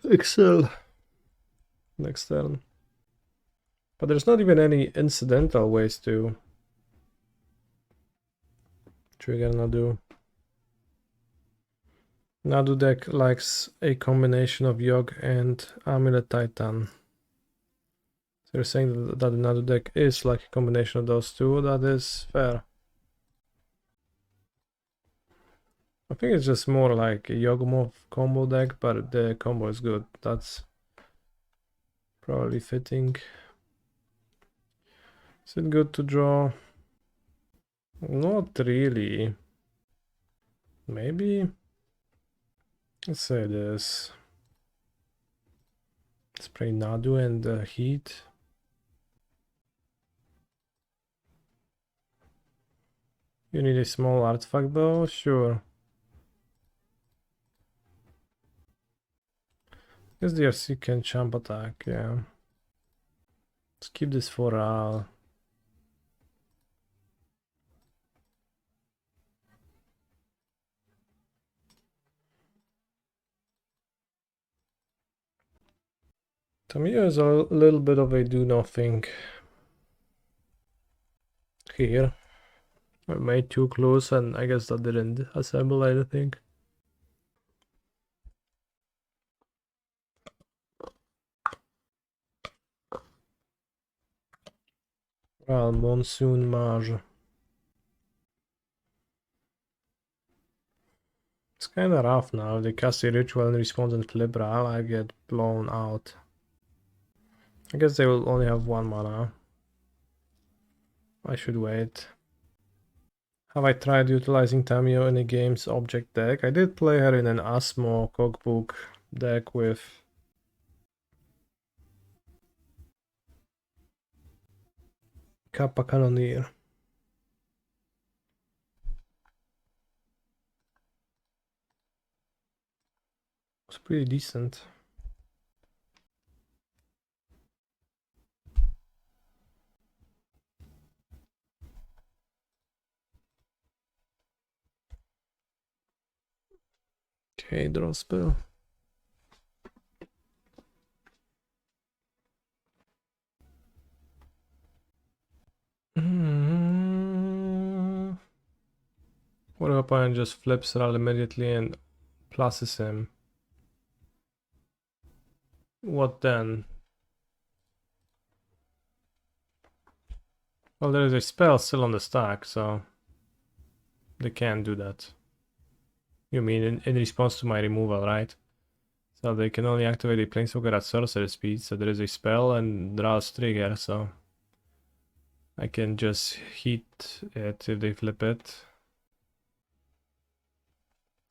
Excel. Next turn. But there's not even any incidental ways to trigger Nadu. Nadu deck likes a combination of Yogg and Amulet Titan. So you're saying that the Nadu deck is like a combination of those two. That is fair. I think it's just more like a Yawgmoth combo deck, but the combo is good. That's probably fitting. Is it good to draw? Not really. Maybe. Let's say this. Let's play Nadu and Heat. You need a small artifact though? Sure. Guess the RC can jump attack, yeah. Let's keep this for Ral. Tamiyo is a little bit of a do nothing here. I made 2 clues and I guess that didn't assemble anything. Well, Monsoon Mage. It's kinda rough now. If they cast a ritual and respond and flip Ral, I get blown out. I guess they will only have 1 mana. I should wait. Have I tried utilizing Tamiyo in a game's object deck? I did play her in an Asmo cookbook deck with Kappa Cannoneer. It's pretty decent. Okay, draw spell. What if opponent just flips Ral immediately and pluses him? What then? Well, there is a spell still on the stack, so they can't do that. You mean in response to my removal, right? So they can only activate a Planeswalker at sorcery speed, so there is a spell and Ral's trigger, so I can just hit it if they flip it.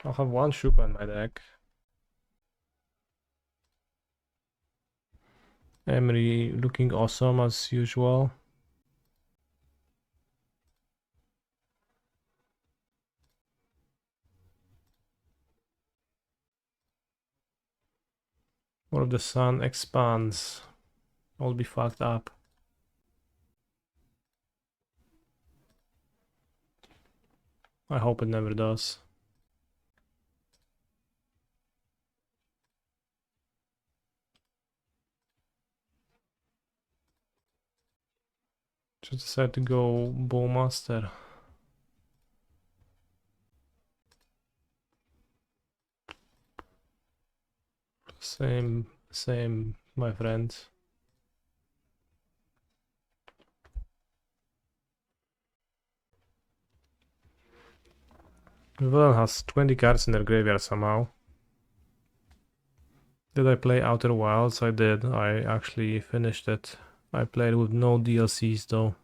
I'll have 1 Shuko in my deck. Emry looking awesome as usual. Or if the sun expands, I'll be fucked up. I hope it never does. Just decided to go Bowmaster. Same, my friends. Villain has 20 cards in their graveyard somehow. Did I play Outer Wilds? I did. I actually finished it. I played with no DLCs though.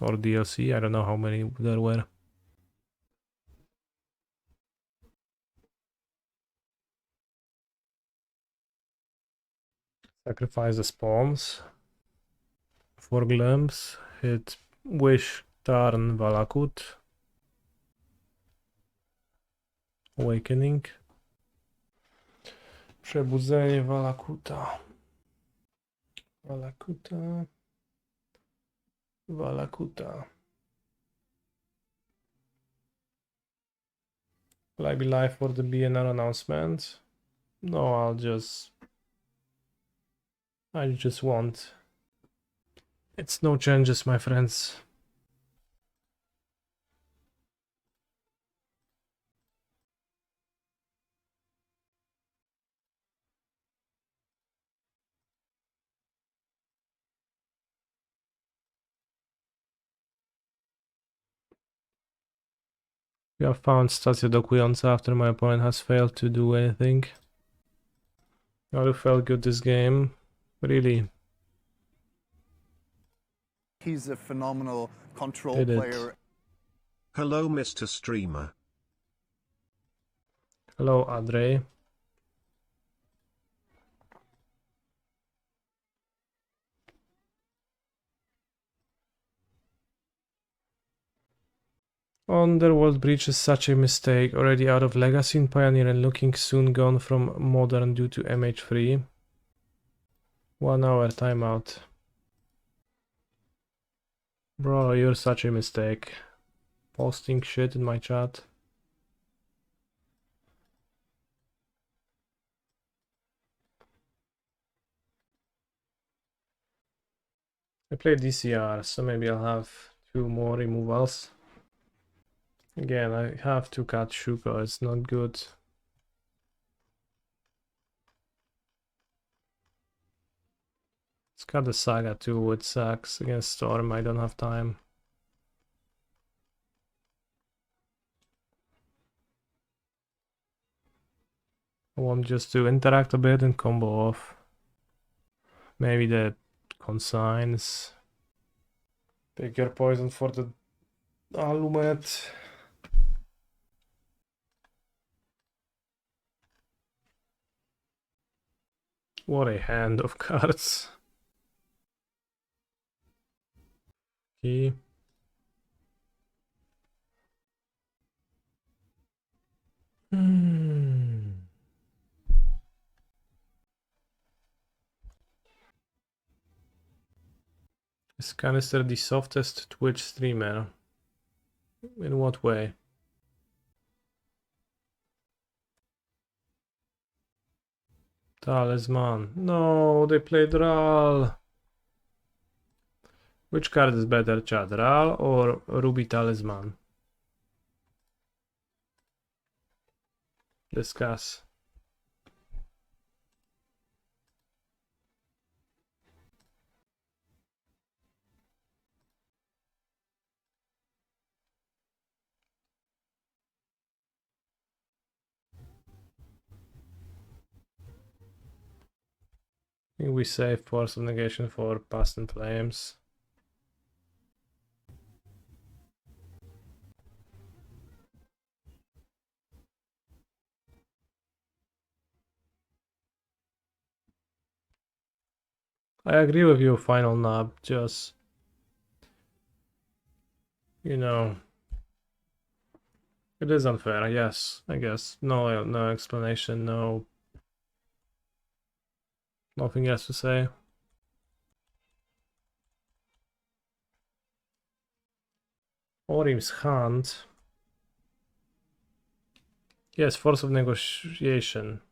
Or DLC, I don't know how many there were. Sacrifice the spawns. 4 glimpse. Hit Wish, Tarn, Valakut. Awakening. Przebudzenie Valakuta. Valakuta. Will I be live for the BNR announcement? No, I just want. It's no changes, my friends. We have found stacje dokujące after my opponent has failed to do anything. Nadu felt good this game. Really. He's a phenomenal control Did it. player. Hello, Mr. Streamer. Hello, Adre. Underworld Breach is such a mistake. Already out of Legacy in Pioneer and looking soon gone from Modern due to MH3. 1 hour timeout. Bro, you're such a mistake. Posting shit in my chat. I played DCR, so maybe I'll have 2 more removals. Again, I have to cut Shuko, it's not good. Let's cut the Saga too with sacks against Storm, I don't have time. I want just to interact a bit and combo off. Maybe the consigns. Pick your poison for the Alumet. What a hand of cards. Key. Is Canister the softest Twitch streamer? In what way? Talisman. No, they played Ral. Which card is better, chat? Ral or Ruby Talisman? Discuss. I think we save Force of Negation for Past and Flames. I agree with you, Final Nub, just... You know... It is unfair, yes, I guess. No explanation, no... Nothing else to say. Orim's Hand. Yes, Force of Negotiation.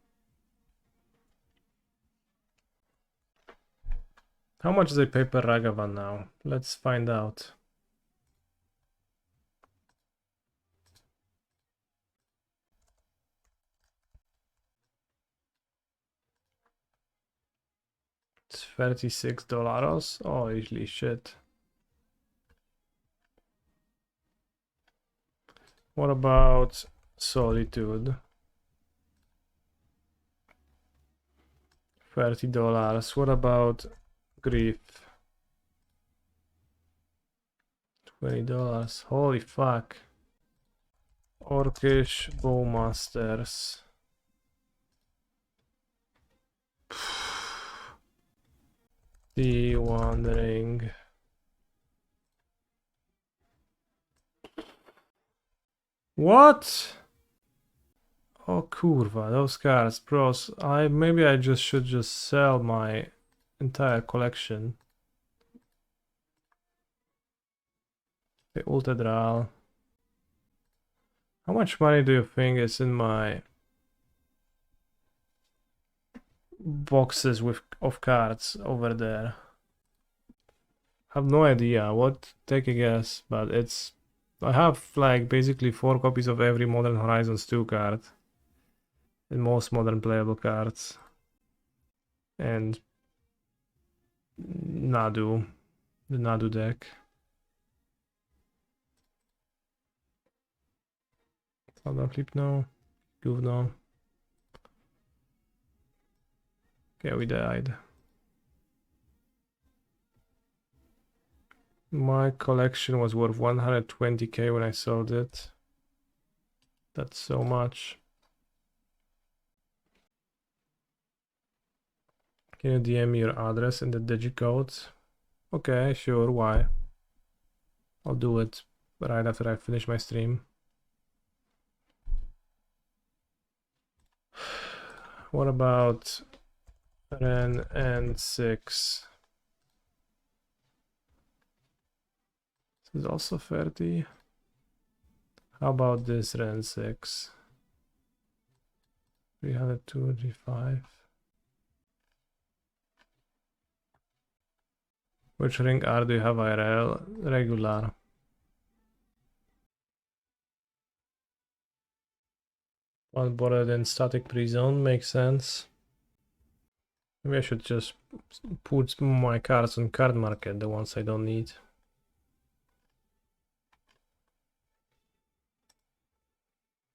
How much is a paper Ragavan now? Let's find out. It's $36. Holy shit. What about Solitude? $30. What about Grief? $20. Holy fuck. Orcish Bowmasters. The Wandering. What? Oh kurwa, those cards, bros. Maybe I should just sell my entire collection. The Ultedral. How much money do you think is in my boxes of cards over there. Have no idea what. Take a guess, but it's. I have like basically 4 copies of every Modern Horizons 2 card, and most modern playable cards, and Nadu, the Nadu deck. Saga flip now, Guvno. Okay, we died. My collection was worth 120k when I sold it. That's so much. Can you DM me your address and the digicode? Okay, sure, why? I'll do it right after I finish my stream. What about Ren and 6? This is also 30. How about this Ren 6? 325. Which ring R do you have IRL? Regular. One border than static pre-zone makes sense. Maybe I should just put my cards on card market, the ones I don't need.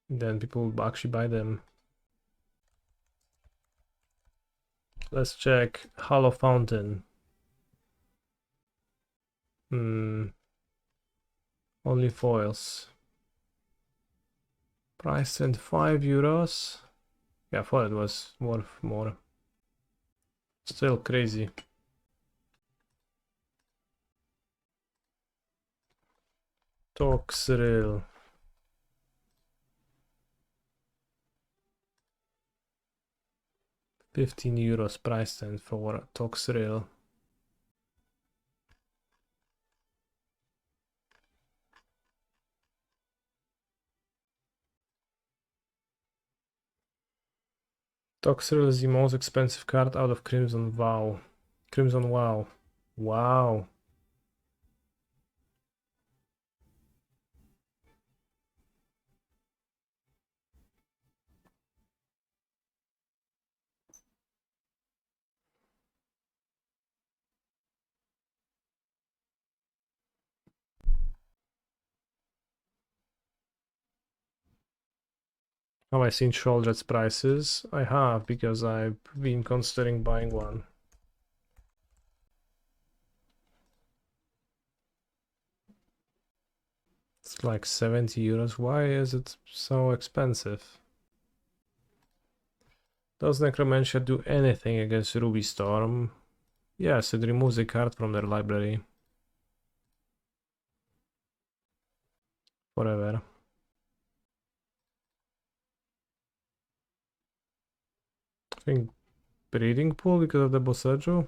Then people will actually buy them. Let's check Hollow Fountain. Only foils. Price and €5. Yeah, I thought it was worth more. Still crazy. Toxrill. €15 price tag for Toxrill. Toxrill is the most expensive card out of Crimson Vow. Crimson Wow. Wow. Have I seen Shoulder's prices? I have, because I've been considering buying one. It's like €70. Why is it so expensive? Does Necromantia do anything against Ruby Storm? Yes, it removes a card from their library. Forever. I think Breeding Pool because of the Boseiju.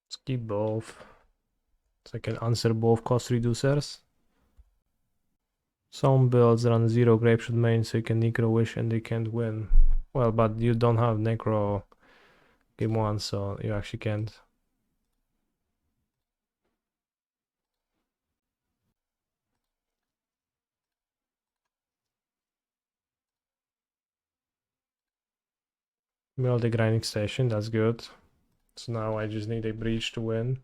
Let's keep both. So I can answer both cost reducers. Some builds run 0 Grapeshot main, so you can Necro Wish and they can't win. Well, but you don't have Necro game 1, so you actually can't. Build the grinding station, that's good. So now I just need a breach to win.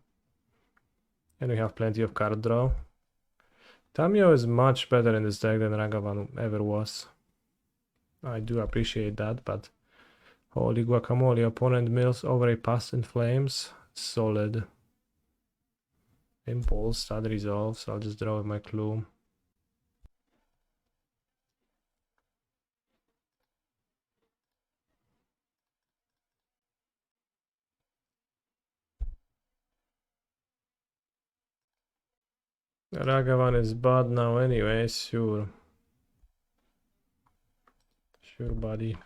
And we have plenty of card draw. Tamiyo is much better in this deck than Ragavan ever was. I do appreciate that, but holy guacamole, opponent mills over a Past in Flames. Solid. Impulse, that resolves. I'll just draw with my clue. Ragavan is bad now anyway, sure. Sure, buddy.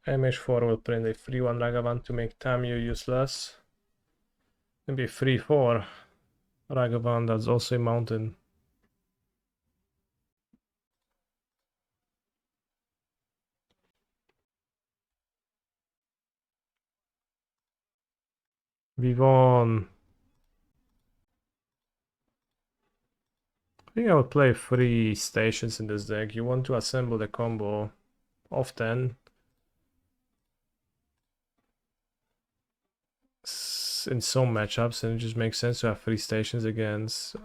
MH3 will print a 3-1 Ragavan to make Tamiyo useless. Maybe 3-4 Ragavan, that's also a mountain. Vivon. I think I would play 3 stations in this deck. You want to assemble the combo of 10. In some matchups, and it just makes sense to have 3 stations against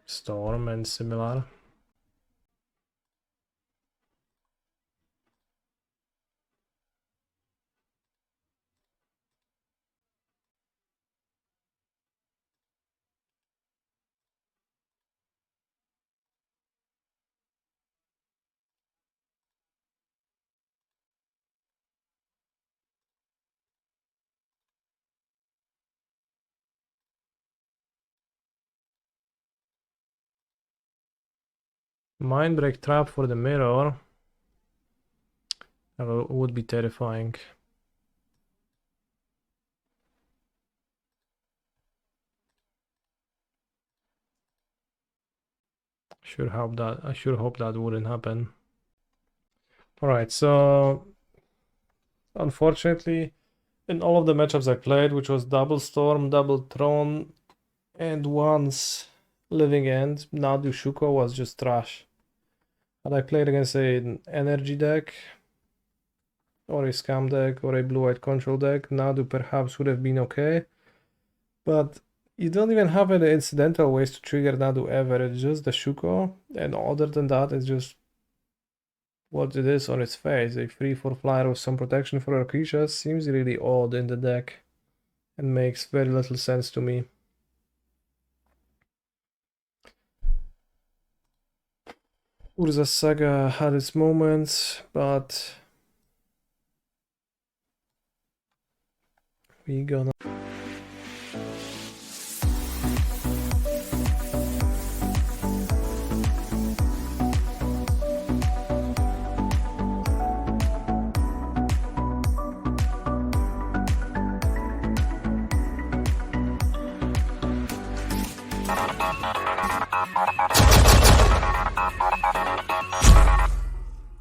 Storm and similar. Mindbreak trap for the mirror. That would be terrifying. I sure hope that wouldn't happen. Alright, so unfortunately, in all of the matchups I played, which was double Storm, double Throne, and once Living End, Nadu Shuko was just trash. Had I played against an energy deck, or a scam deck, or a blue-white control deck, Nadu perhaps would have been okay. But you don't even have any incidental ways to trigger Nadu ever, it's just the Shuko, and other than that, it's just what it is on its face. A 3-4 flyer with some protection for our creatures seems really odd in the deck, and makes very little sense to me. Urza Saga had its moments, but we gonna...